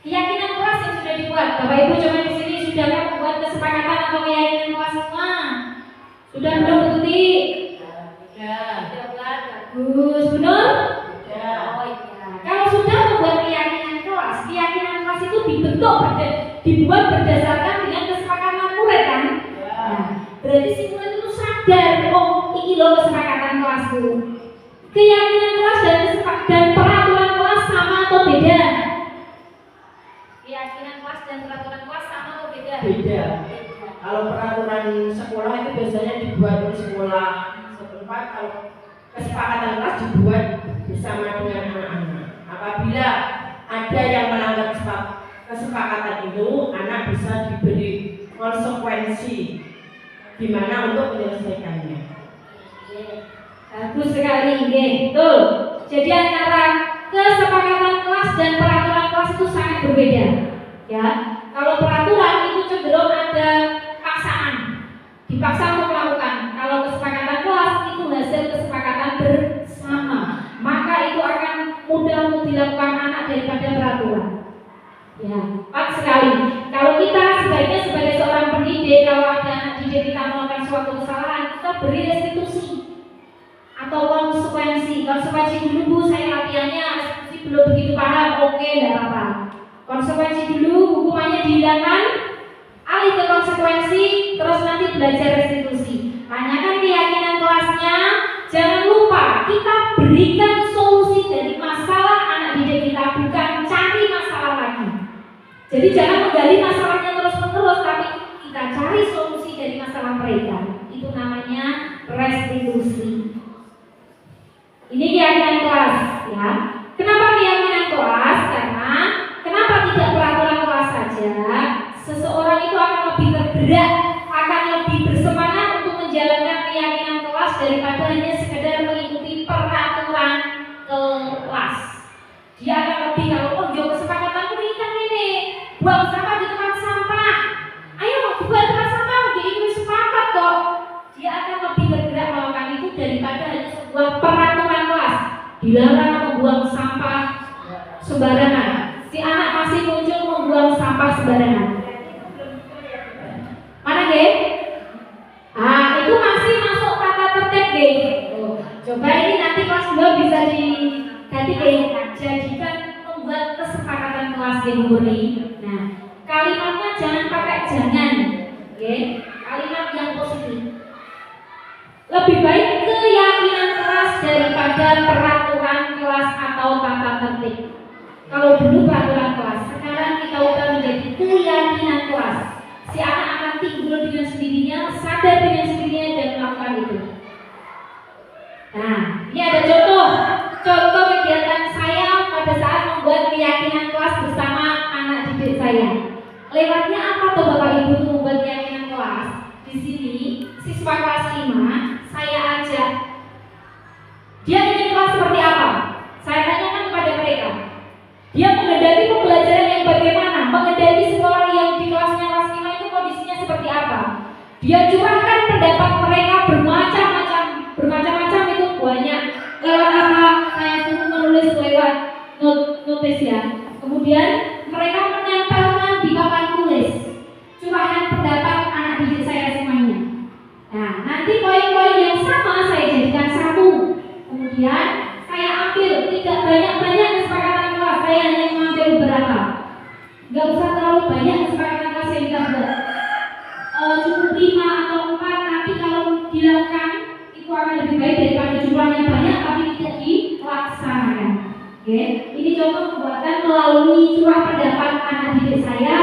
Keyakinan kelas yang sudah dibuat. Bapak Ibu coba di sini sudah membuat kesepakatan atau keyakinan kelas semua? Sudah belum Tuti? Sudah. Bagus, benar? Sudah. Oh iya. Kalau sudah membuat keyakinan kelas itu dibuat berdasarkan dengan kesepakatan murid kan? Nah, berarti si murid itu sadar, oh ini loh kesepakatan kelasku. Keyakinan kelas dan peraturan kelas sama atau beda? Keyakinan kelas dan peraturan kelas sama atau beda? Beda. Kalau peraturan sekolah itu biasanya dibuat oleh sekolah setempat, kalau kesepakatan kelas dibuat bersama dengan anak-anak. Apabila ada yang melanggar kesepakatan itu, anak bisa diberi konsekuensi gimana untuk menyelesaikannya. Bagus sekali, betul. Jadi antara kesepakatan kelas dan peraturan kelas itu sangat berbeda. Ya, kalau peraturan itu cenderung ada paksaan, dipaksa untuk melakukan. Kalau kesepakatan kelas itu hasil kesepakatan bersama, maka itu akan mudah untuk dilakukan anak daripada peraturan. Ya, pas sekali. Kalau kita sebaiknya sebagai seorang pendidik, kalau ada anak didik kita melakukan suatu kesalahan, kita beri restitusi atau konsekuensi. Konsekuensi dulu Bu, saya latihannya restitusi belum begitu paham. Oke, tidak apa-apa. Konsekuensi dulu, hukumannya dihilangkan, alih ke konsekuensi, terus nanti belajar restitusi. Tanyakan keyakinan kelasnya. Jangan lupa kita berikan solusi dari masalah anak didik kita, bukan cari masalah lagi. Jadi jangan menggali masalahnya terus-menerus, tapi kita cari solusi dari masalah mereka. Itu namanya restitusi. Ini keyakinan kelas, ya. Kenapa keyakinan kelas? Karena kenapa tidak peraturan kelas saja? Seseorang itu akan lebih tergerak, akan lebih bersemangat untuk menjalankan keyakinan kelas daripada hanya sekedar mengikuti peraturan kelas. Dia akan lebih, kalau kesepakatan kan ini buang sampah di tempat sampah. Ayo buat tempat sampah, ini sepakat kok. dilarang membuang sampah sembarangan. Si anak masih muncul membuang sampah sembarangan. Mana geng? Ah, itu masih masuk kata tertib geng. Coba ini nanti kelas 2 bisa diganti geng. Jadikan membuat kesepakatan kelas geng Murni. Nah, kalimatnya jangan pakai jangan, geng. Kalimat yang positif. Lebih baik keyakinan kelas daripada peraturan kelas atau tata tertib. Kalau dulu peraturan kelas, sekarang kita ubah menjadi keyakinan kelas. Si anak akan timbul dengan sendirinya, sadar dengan sendirinya dan melakukan itu. Nah, ini ada contoh kegiatan saya pada saat membuat keyakinan kelas bersama anak didik saya. Lewatnya apa tuh Bapak Ibu untuk membuat keyakinan kelas? Di sini siswa kelas 5 saya ajak. Dia ingin kelas seperti apa? Saya tanyakan kepada mereka. Dia mengendaki pembelajaran yang bagaimana? Mengendaki sekolah yang di kelasnya kelas 5 itu kondisinya seperti apa? Dia curahkan pendapat mereka bermacam-macam itu banyak. Lewat apa? Saya suruh menulis lewat notis ya. Kemudian mereka menempelkan di papan tulis curahan pendapat anak didik saya semuanya. Nah, nanti poin-poin yang sama saya jadikan satu. Kemudian saya ambil, tidak banyak-banyak kesepakatan kelas, saya hanya mengambil beberapa. Gak usah terlalu banyak kesepakatan kelas yang kita buat. Cukup 5 atau 4, tapi kalau dilakukan itu akan lebih baik daripada jumlahnya banyak tapi tidak dilaksanakan. Oke, ini contoh pembuatan melalui curah pendapat anak didik saya,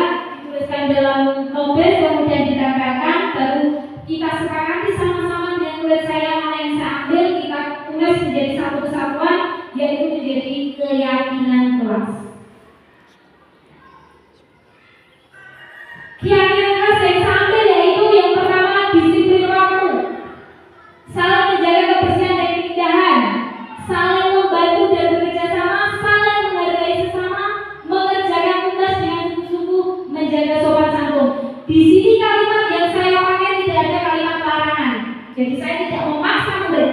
dituliskan dalam notes kemudian ditempelkan, baru kita sepakati sama-sama dengan murid saya mana yang saya ambil, kita tulis menjadi satu kesatuan, yaitu menjadi keyakinan kelas. Keyakinan kelas yang saya ambil yaitu yang pertama disiplin waktu, saling menjaga kebersihan dan keindahan, saling membantu dan bekerja sama, saling menghargai sesama, mengerjakan tugas dengan sungguh-sungguh, menjaga sopan santun. Di sini kalimat yang saya pakai tidak ada kalimat larangan. Jadi saya tidak memaksa murid.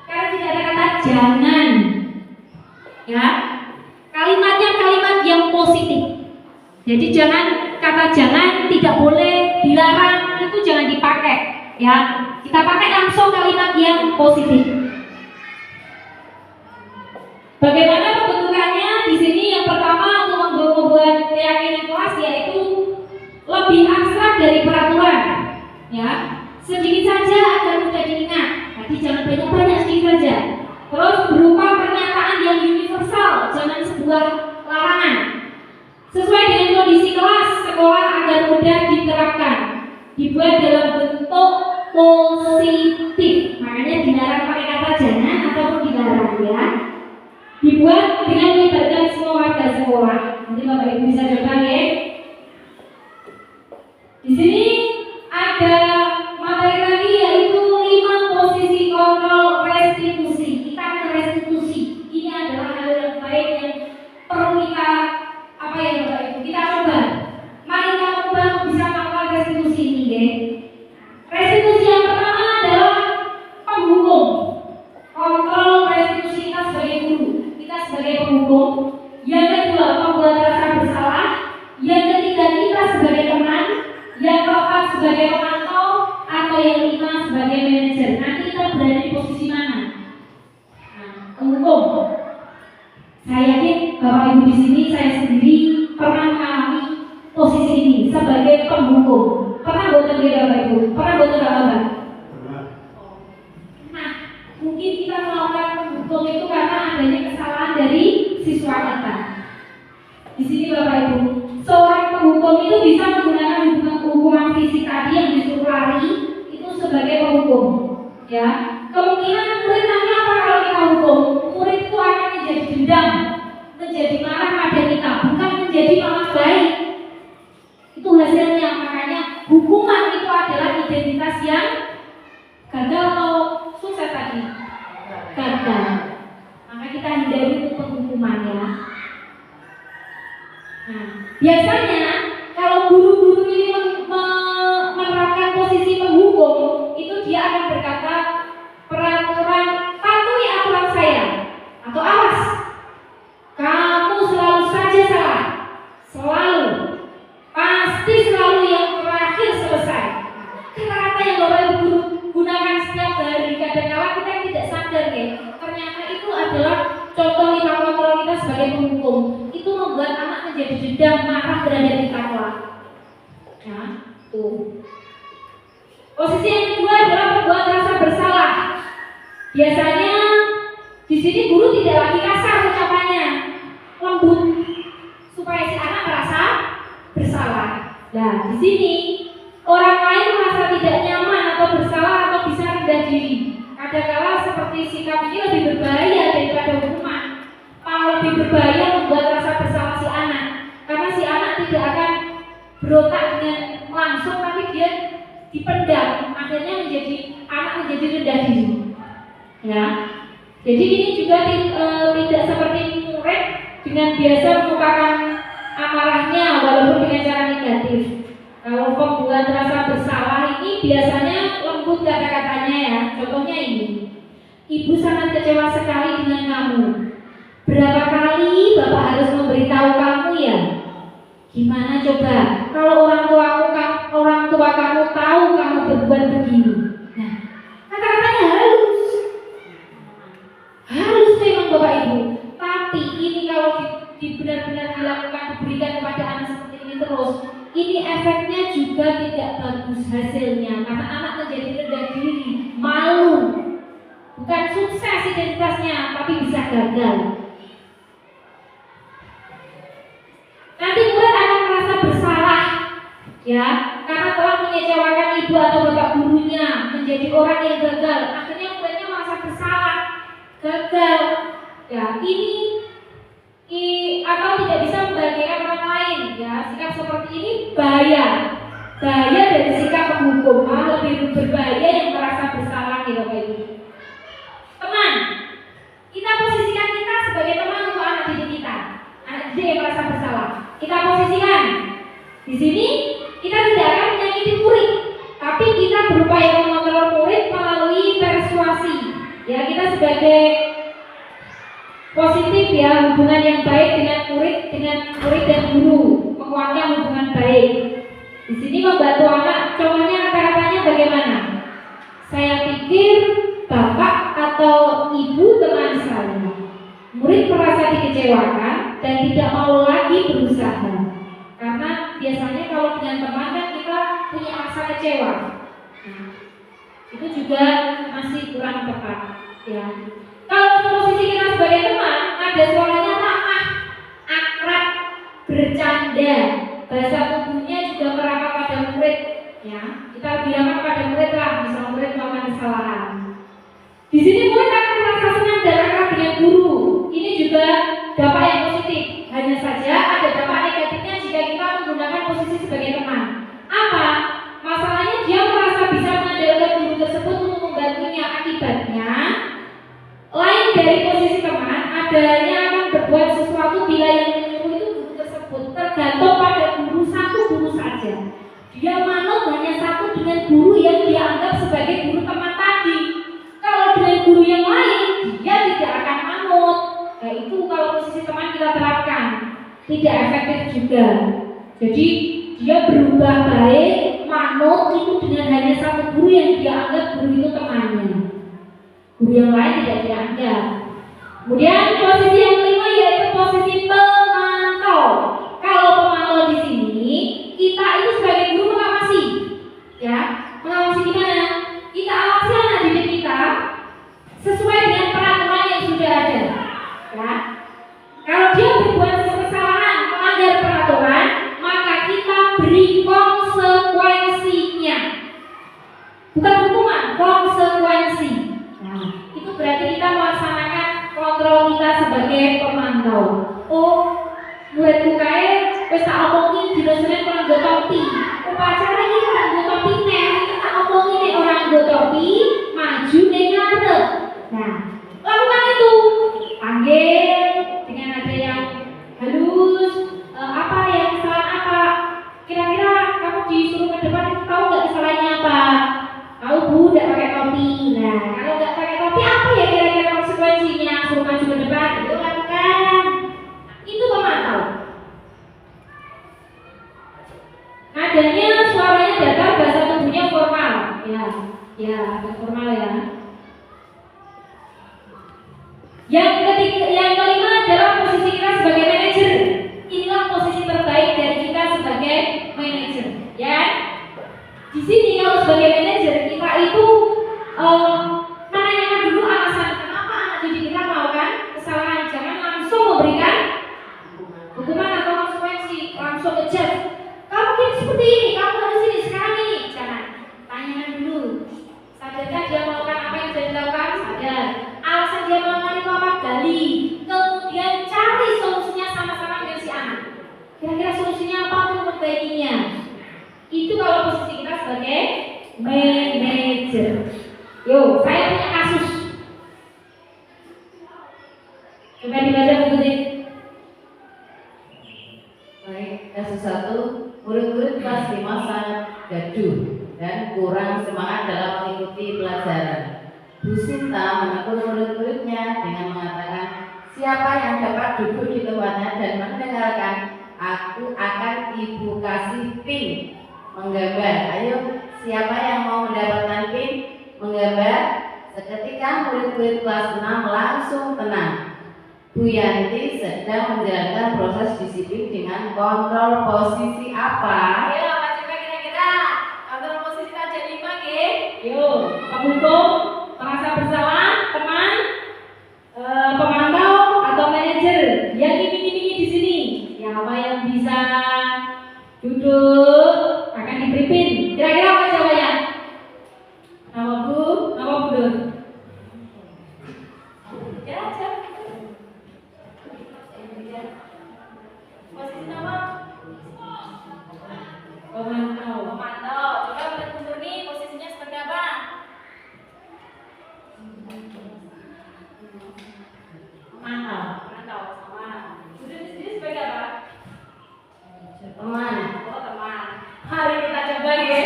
Karena tidak ada kata jangan. Ya. Kalimatnya kalimat yang positif. Jadi kata jangan, tidak boleh, dilarang, itu jangan dipakai. Ya. Kita pakai langsung kalimat yang positif. Bagaimana pembentukannya? Di sini yang pertama untuk membuat keyakinan kelas yaitu lebih abstrak dari peraturan, ya, sedikit saja agar mudah diingat. Tadi jangan banyak-banyak, sedikit saja. Terus berupa pernyataan yang universal, jangan sebuah larangan. Sesuai dengan kondisi kelas sekolah agar mudah diterapkan. Dibuat dalam bentuk positif, makanya dilarang pakai kata jangan ataupun dilarang ya. Dibuat dengan melibatkan semua warga sekolah. Nanti Bapak Ibu bisa coba ya. Di sini ada materi lagi yaitu 5 posisi kontrol restitusi. Kita ke restitusi. Ini adalah hal yang baik yang perlu kita Bapak Ibu? Kita coba. Mari kita coba bisa melakukan restitusi ini, ya. Restitusi yang pertama adalah penghukum. Kontrol restitusi kita sebagai guru, kita sebagai penghukum. Yang kedua, membuat rasa bersalah. Yang ketiga, kita sebagai teman. Yang keempat sebagai pemantau, atau yang kelima sebagai manajer. Nanti kita berada di posisi mana? Penghukum. Saya yakin Bapak Ibu di sini, saya sendiri pernah mengalami posisi ini sebagai penghukum. Pernah buatan dia Bapak Ibu? Pernah buatan Bapak? Nah, mungkin kita melakukan penghukum itu karena adanya kesalahan dari siswa kita. Di sini Bapak Ibu, seorang penghukum itu bisa menggunakan hukuman fisik tadi yang disuruh lari itu sebagai penghukum, ya. Kemungkinan murid nanti apa kalau kita hukum? Murid itu akan menjadi dendam, menjadi marah pada kita, bukan menjadi malah baik. Itu hasilnya. Makanya hukuman itu adalah identitas yang gagal atau sukses tadi? Gagal. Maka kita hindari untuk penghukuman ya. Nah, biasanya kalau guru-guru ini menerapkan posisi penghukum, itu dia akan berkata Tuh. Posisi yang kedua adalah membuat rasa bersalah. Biasanya di sini guru tidak lagi kasar ucapannya, lembut supaya si anak merasa bersalah. Nah, di sini orang lain merasa tidak nyaman atau bersalah atau bisa rendah diri. Kadang-kala seperti sikap ini lebih berbahaya daripada hukuman. Malah lebih berbahaya membuat rasa bersalah si anak, karena si anak tidak akan berontak dengan langsung, tapi dia dipendam, akhirnya anak menjadi rendah diri. Ya, jadi ini juga tidak seperti murid dengan biasa mengungkapkan amarahnya walaupun dengan cara negatif. Kalau pembuat rasa bersalah ini biasanya lembut kata-katanya ya. Contohnya ini, ibu sangat kecewa sekali dengan kamu. Berapa kali bapak harus memberitahu kamu ya? Gimana coba kalau orang tua kamu tahu kamu berbuat begini? Nah, kata-katanya halus memang bapak ibu. Tapi ini kalau benar-benar dilakukan, diberikan kepada anak seperti ini terus, ini efeknya juga tidak bagus hasilnya, karena anak menjadi rendah diri, malu, bukan sukses identitasnya, tapi bisa gagal. Nanti murid akan merasa bersalah, ya, karena telah mengecewakan ibu atau bapak gurunya, menjadi orang yang gagal. Akhirnya muridnya merasa bersalah, gagal. Ya, ini atau tidak bisa membahagiakan orang lain, ya. Sikap seperti ini bahaya dari sikap penghukum, lebih berbahaya yang merasa bersalah gitu kayak gitu. Teman, kita posisikan kita sebagai teman untuk anak didik kita, anak didik yang merasa bersalah. Kita posisikan di sini, kita tidak akan menyakiti murid, tapi kita berupaya mengontrol murid melalui persuasi. Ya, kita sebagai positif ya, hubungan yang baik dengan murid dan guru, menguatkan hubungan baik. Di sini membantu anak, contohnya kata-katanya bagaimana? Saya pikir bapak atau ibu teman saya. Murid merasa dikecewakan dan tidak mau lagi berusaha, karena biasanya kalau dengan teman kan kita punya rasa kecewa. Nah, itu juga masih kurang tepat ya. Kalau posisi kita sebagai teman, ada suaranya ramah, akrab, bercanda, bahasa tubuhnya juga merapat pada murid. Ya, kita lebih ramah pada murid lah, misalnya murid melakukan kesalahan. Di sini murid akan merasa senang dan akrab dengan guru. Ini juga dampak yang positif. Hanya saja ada dampak negatifnya jika kita menggunakan posisi sebagai teman. Apa? Masalahnya dia merasa bisa mengandalkan guru tersebut untuk membantunya. Akibatnya lain dari posisi teman, adanya akan berbuat sesuatu bila yang menyuruh itu guru tersebut, tergantung pada satu guru saja. Dia manut hanya satu dengan guru yang dia anggap sebagai guru teman tadi. Kalau dengan guru yang lain, dia tidak akan manut. Nah, itu kalau posisi teman kita terapkan, tidak efektif juga. Jadi dia berubah baik, manut itu dengan hanya satu guru yang dia anggap guru itu temannya. Guru yang lain tidak dianggap. Kemudian posisi yang kelima yaitu posisi pemantau. Kalau pemantau di sini, kita itu sebagai guru mengawasi, ya, mengawasi gimana? Kita awasi anak didik kita sesuai dengan peraturan yang sudah ada. Ya. Kalau dia berbuat kesalahan, melanggar peraturan, maka kita beri konsekuensinya. Bukan hukuman, konsekuensi. Nah, itu berarti kita melaksanakan kontrol kita sebagai pemantau. Oh, muridku kae wis tak omongin dina Senin ora nggo topi. Upacara iki ora nggo topi nek tak omongin nek ora nggo topi, maju ning ngarep. Nah, lakukan itu. Panggil dengan ada yang halus, apa yang kesalahan apa? Kira-kira kamu disuruh ke depan itu tahu nggak kesalahannya apa? Tahu bu, tidak pakai topi. Nah, kalau nggak pakai topi apa ya kira-kira konsekuensinya? Suruh maju ke depan, itu lakukan. Itu pemantau. Nadanya, suaranya datar, bahasa tubuhnya formal. Ya, agak formal ya. Yang kelima adalah posisi kita sebagai manajer. Inilah posisi terbaik dari kita sebagai manajer. Ya, di sini kalau sebagai manajer kita itu menanyakan dulu alasan kenapa anak didik kita melakukan kesalahan. Jangan langsung memberikan hukuman atau konsekuensi, langsung ngejat. Kamu mungkin seperti ini, kamu harus ini sekarang ini. Jangan, tanyakan dulu. Sadarkah dia melakukan apa yang sudah dilakukan? Sadar. Alasan dia melakukan itu apa? Gali. Kemudian cari solusinya sama-sama dengan si anak. Kira-kira solusinya apa untuk memperbaikinya? Itu kalau posisi kita sebagai manajer. Yo, saya punya kasus. Coba dibaca bukunya. Baik, kasus 1, murid-murid kelas 5 sangat gaduh dan kurang semangat dalam mengikuti pelajaran. Bu Sinta menegur murid-muridnya dengan mengatakan, siapa yang dapat duduk di tempatnya dan mendengarkan, aku akan ibu kasih pin menggambar. Ayo, siapa yang mau mendapatkan pin menggambar? Seketika murid-murid kelas 6 langsung tenang. Bu Yanti sedang menjalankan proses disiplin dengan kontrol posisi apa? Ayo, apa coba kira-kira? Kontrol posisi saja 5, nggih. Yo, penghukum, merasa bersalah, teman, pemantau atau manajer yang iming-imingi di sini. Siapa yang bisa duduk akan diberi pin. Kira-kira apa jawabannya? Nama Bu, nama Bu Nur. Ya, aja. Posisi nama? Pemantau. Pemantau. Coba menurut Bu Nurni posisinya seperti apa? Pemantau. Pemantau sama. Bu Nurni sendiri sebagai apa? Teman. Oh, teman. Mari kita coba ya.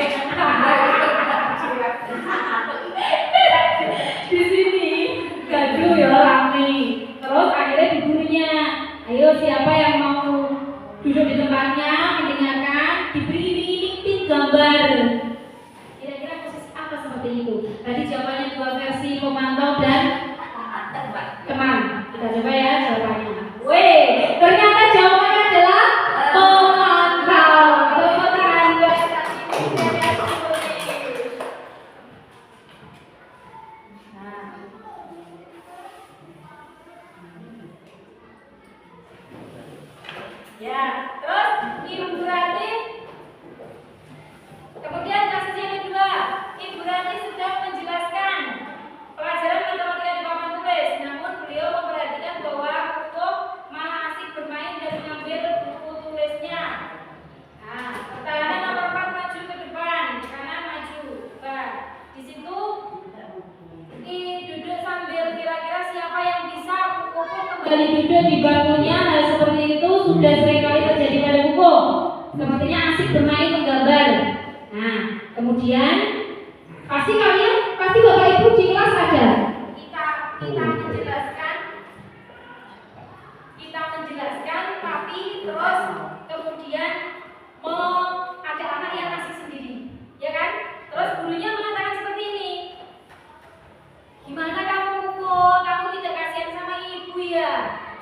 Di sini gaduh ya rame. Terus akhirnya digurunya, ayo siapa yang mau duduk di tempatnya mendengarkan, diberi iming-iming pin gambar. Kira-kira posisi apa seperti itu? Tadi jawabannya 2 versi, pemantau dan teman. Kita coba ya jawabannya. Weh, ternyata jawabannya adalah pemantau. Tepuk tangan buat ya, terus Ibu Rati. Kemudian kasus yang kedua, Ibu Rati sedang menjelaskan pelajaran matematika di papan tulis, namun beliau memperhatikan bahwa Kuko malah asik bermain dan mengambil buku tulisnya. Nah, pertahanan nomor 4 maju ke depan, kanan maju. Nah, di situ duduk sambil kira-kira siapa yang bisa Kuko kembali duduk di bangkunya. Hal seperti itu sudah seringkali terjadi pada Kuko. Sepertinya asik bermain menggambar. Nah, kemudian pasti Bapak Ibu di kelas ada. Kita menjelaskan, tapi terus kemudian ada anak yang asik sendiri, ya kan? Terus gurunya mengatakan seperti ini. Gimana kamu Kuko? Kamu tidak kasihan sama ibu ya?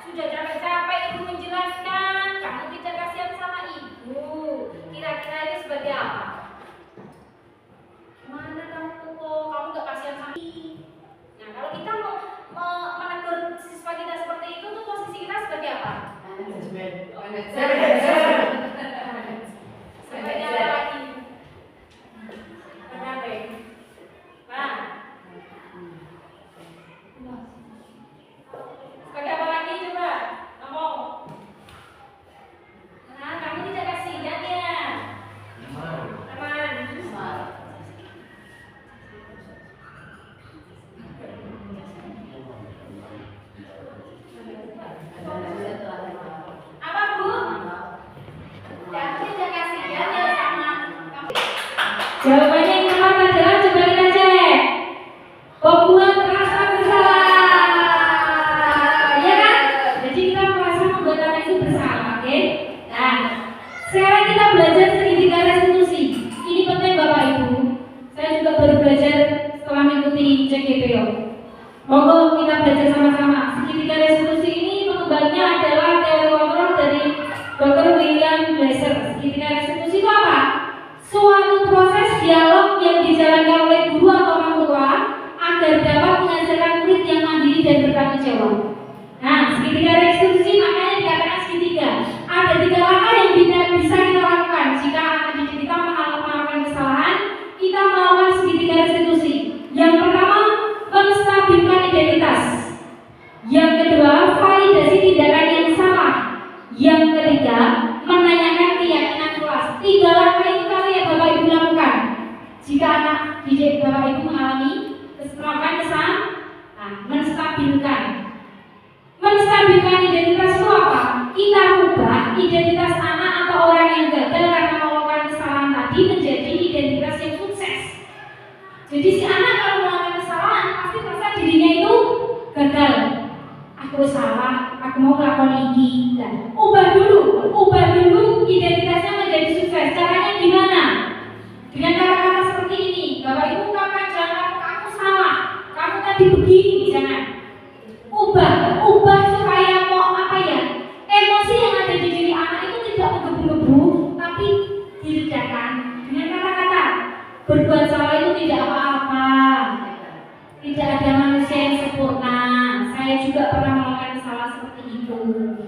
Sudah capek-capek ibu menjelaskan, kamu tidak kasihan sama ibu. Kira-kira itu sebagai apa? Gimana kamu Kuko? Kamu gak kasihan sama ibu? Nah, kalau kita mau menegur siswa kita seperti itu, tuh posisi kita sebagai apa? Sebagai apa lagi? Kenapa? Nah, sebagai apa lagi coba? Ngomong. Nah, kamu tidak kasihan ya? Teman. Apa Bu? Ya, tidak kasihan ya sama kamu. Jawabannya yang tepat adalah coba kita cek. Pembuat rasa bersalah, ya kan? Jadi kita merasa membuat anak itu bersalah, oke? Nah, sekarang kita belajar segitiga restitusi. Ini penting Bapak Ibu. Saya juga baru belajar setelah mengikuti CGPO. Monggo kita belajar sama-sama. Segitiga restitusi ini pengembangnya adalah teori kontrol dari Dr. William Glasser. Segitiga restitusi itu apa? Suatu proses dialog yang dijalankan oleh guru atau orang tua agar dapat menghasilkan murid yang mandiri dan bertanggung jawab. Nah, segitiga restitusi makanya dikatakan segitiga. Ada 3 langkah yang bisa kita lakukan jika anak didik kita melakukan kesalahan. Kita melakukan segitiga restitusi. Yang pertama, menstabilkan identitas. Yang kedua, validasi tindakan yang salah. Yang ketiga, menanyakan keyakinan kelas. 3 langkah itu kali yang Bapak Ibu lakukan jika anak didik Bapak Ibu mengalami melakukan kesalahan. Nah, menstabilkan identitas itu apa? Kita ubah identitas anak atau orang yang gagal karena melakukan kesalahan tadi menjadi identitas yang sukses. Jadi si anak kalau melakukan kesalahan pasti merasa dirinya itu gagal. Aku salah, aku mau melakukan ini. Dan ubah dulu identitasnya menjadi sukses. Caranya gimana? Dengan kata-kata seperti ini. Bapak Ibu ungkapkan, jangan kamu salah, kamu tadi begini, jangan. Ubah supaya mau apa ya? Emosi yang ada di diri anak itu tidak menggebu-gebu, tapi diredakan dengan kata-kata. Berbuat salah itu tidak apa-apa. Tidak ada manusia yang sempurna. Saya juga pernah melakukan kesalahan seperti itu.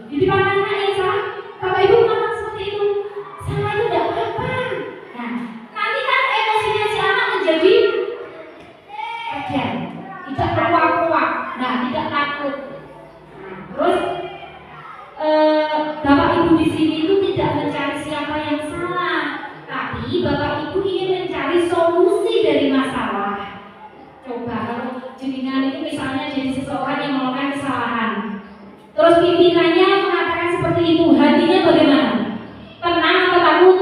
Di depan anak yang salah, Bapak Ibu ngomong seperti itu. Salah itu tidak apa-apa. Nah, nanti kan emosinya si anak menjadi reda, tidak berkuak-kuak, nah tidak takut. Nah, terus Bapak Ibu di sini itu tidak mencari siapa yang salah, tapi Bapak Ibu ingin mencari solusi dari masalah. Coba kalau jenengan itu misalnya jadi seseorang yang melakukan kesalahan, terus pimpinannya mengatakan seperti itu, hatinya bagaimana? Tenang atau takut?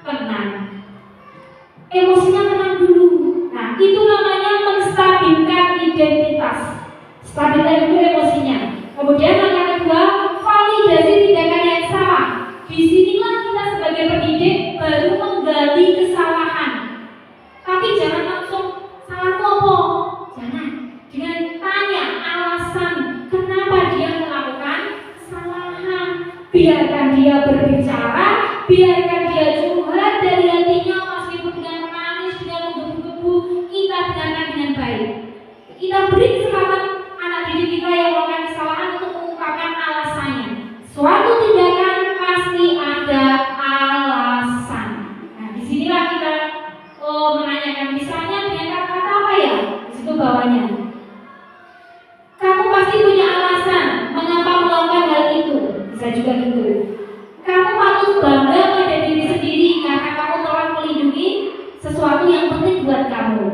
Tenang. Emosinya tenang dulu. Nah, itu namanya menstabilkan identitas. Stabilkan dulu emosinya. Kemudian langkah kedua, validasi tindakan yang salah. Disinilah kita sebagai pendidik baru menggali kesalahan. Tapi jangan langsung salahmu apa? Jangan. Dengan tanya alasan kenapa dia melakukan kesalahan. Biarkan dia berbicara, biarkan dia curhat dari hatinya meskipun dengan menangis, dengan menggebu-gebu, kita dengarkan dengan baik. Kita beri kesempatan anak didik kita yang melakukan kesalahan untuk mengungkapkan alasannya. Suatu tindakan pasti ada alasan. Nah, disinilah kita menanyakan misalnya dengan kata-kata apa ya? Di situ bawahnya. Kamu pasti punya alasan mengapa melakukan hal itu. Bisa juga gitu. Kamu patut bangga pada diri sendiri karena kamu telah melindungi sesuatu yang penting buat kamu.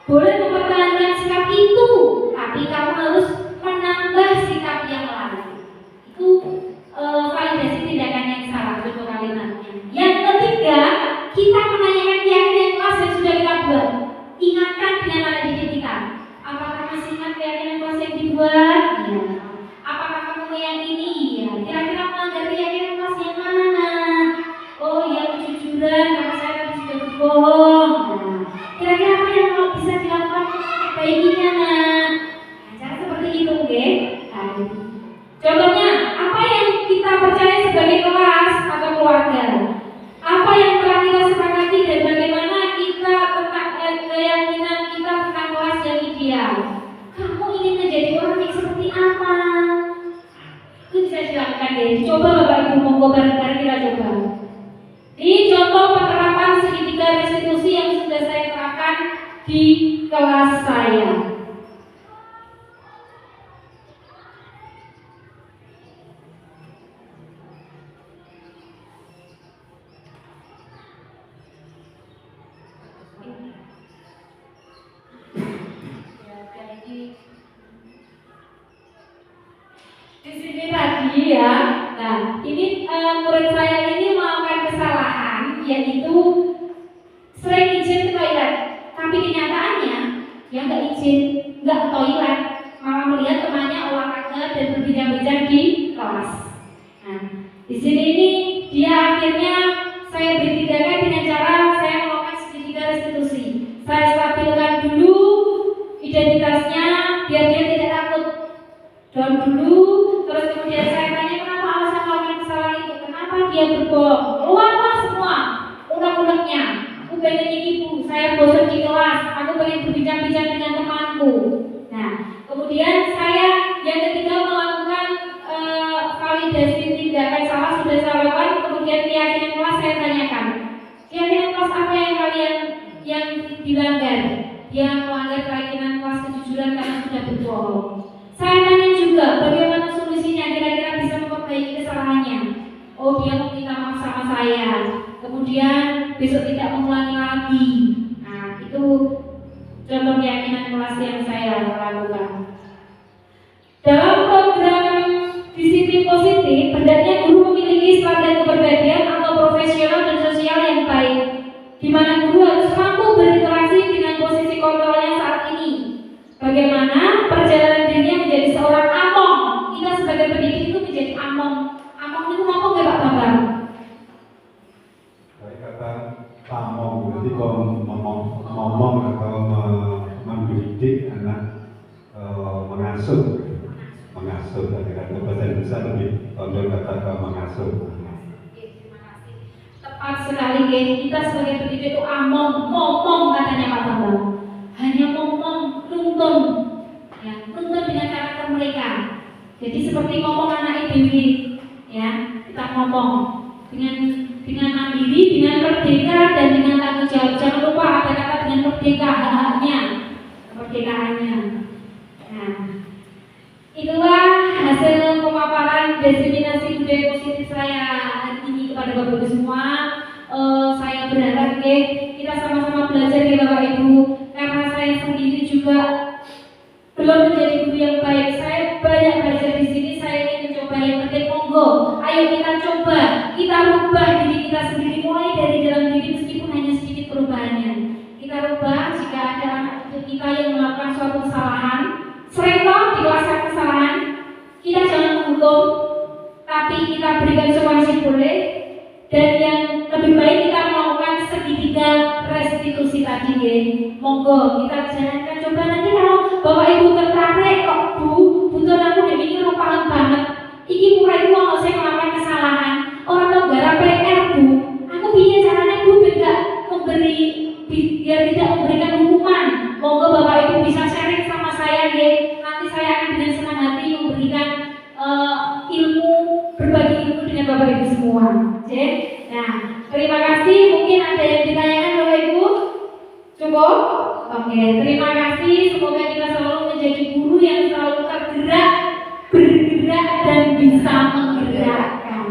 Boleh mempertahankan sikap itu, tapi kamu harus menambah sikap yang lain. Itu validasi tindakan yang salah, contoh kalimatnya. Yang ketiga, kita menanyakan keyakinan kelas yang sudah kita buat. Ingatkan dengan anak didik kita. Apakah masih ingat keyakinan kelas yang dibuat? Ya. Apakah kamu meyakini? Ya. Kira-kira melanggar keyakinan kelas yang mana? Oh ya, kejujuran, karena saya tadi sudah berbohong. Nah, kira-kira apa yang bisa dilakukan untuk memperbaikinya? Nah, cara seperti itu, oke? Nah, contohnya, apa yang kita percaya sebagai kelas atau keluarga? Apa yang telah kita sepakati dan bagaimana kita tentang keyakinan kita tentang kelas yang ideal? Kamu ingin menjadi orang yang seperti apa? Itu bisa dilakukan deh. Coba Bapak Ibu monggo bareng-bareng kita coba. Ini contoh penerapan segitiga restitusi yang sudah saya terapkan di kelas saya. Di sini tadi ya. Nah, ini murid saya ini melakukan kesalahan, yaitu sering izin ke toilet. Tapi kenyataannya, dia nggak izin, nggak ke toilet, malah melihat temannya olahraga dan berbincang-bincang di kelas. Nah, di sini ini dia akhirnya saya bertindakan dengan cara saya melakukan segitiga restitusi. Saya stabilkan dulu identitasnya biar dia tidak takut. Down dulu, terus kemudian saya tanya kenapa alasan melakukan kesalahan itu, kenapa dia berbohong, keluarlah semua unek-uneknya. saya bosan di kelas, aku pengen berbincang-bincang dengan temanku. Nah, kemudian saya yang ketiga melakukan validasi tindakan salah sudah saya lakukan, kemudian keyakinan kelas saya tanyakan. Keyakinan kelas apa yang kalian yang dilanggar? Yang melanggar keyakinan kelas kejujuran karena sudah berbohong. Saya tanya juga bagaimana solusinya, kira-kira bisa memperbaiki kesalahannya. Oh, dia meminta maaf sama saya, kemudian besok tidak mengulangi lagi. Nah, itu contoh keyakinan kelas yang saya lakukan. Dalam program disiplin positif, hendaknya guru memiliki standar kepribadian atau profesional dan sosial yang baik, di mana guru harus mampu berinteraksi dengan posisi kontrolnya saat ini. Bagaimana perjalanan dirinya menjadi seorang among? Kita sebagai pendidik itu menjadi among. Among itu ngomong ya Pak Bambang? Baik, kata pamong, berarti ngomong atau mendidik anak, mengasuh, dari kata bahasa Indonesia lebih condong kata mengasuh. Tepat sekali, Gen. Kita sebagai pendidik itu among, ngomong katanya Pak Bambang. Hanya ngomong, nuntun, ya, nuntun dengan karakter mereka. Jadi seperti ngomong anak ibu, ya, kita ngomong dengan mandiri, dengan merdeka dan dengan tanggung jawab. Jangan lupa ada kata dengan merdeka, hak-haknya, kemerdekaannya. Nah, itulah hasil pemaparan diseminasi budaya positif saya hari ini kepada Bapak Ibu semua. Saya berharap kita sama-sama belajar ya Bapak Ibu, karena saya sendiri juga belum menjadi guru yang baik. Saya banyak belajar di sini. Saya ingin mencoba yang penting. Monggo, ayo kita coba, kita rubah diri kita sendiri mulai dari dalam diri meskipun hanya sedikit perubahannya. Kita rubah jika ada anak kita yang melakukan suatu kesalahan. Sering toh di kelas kesalahan, kita jangan menghukum, tapi kita berikan somasi boleh. Dan yang lebih baik kita melakukan segitiga restitusi tadi, monggo kita jalankan. Coba nanti kalau Bapak Ibu tertarik kok butuh aku ini paham banget. Iki mulai uang saya melakukan kesalahan. Orang tahu gara PR Bu. Aku punya caranya Bu tidak memberi biar tidak memberikan hukuman. Monggo Bapak Ibu bisa sharing sama saya Nanti saya akan dengan senang hati memberikan ilmu, berbagi ilmu dengan Bapak Ibu semua. Nah, terima kasih. Mungkin ada yang ditanyakan Bapak Ibu? Cukup? Oke, terima kasih. Semoga kita selalu menjadi guru yang selalu tergerak, bergerak dan bisa menggerakkan.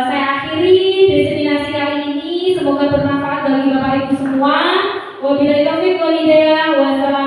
Saya akhiri diseminasi kali ini. Semoga bermanfaat bagi Bapak Ibu semua. Wabillahi taufiq wal hidayah. Wassalamualaikum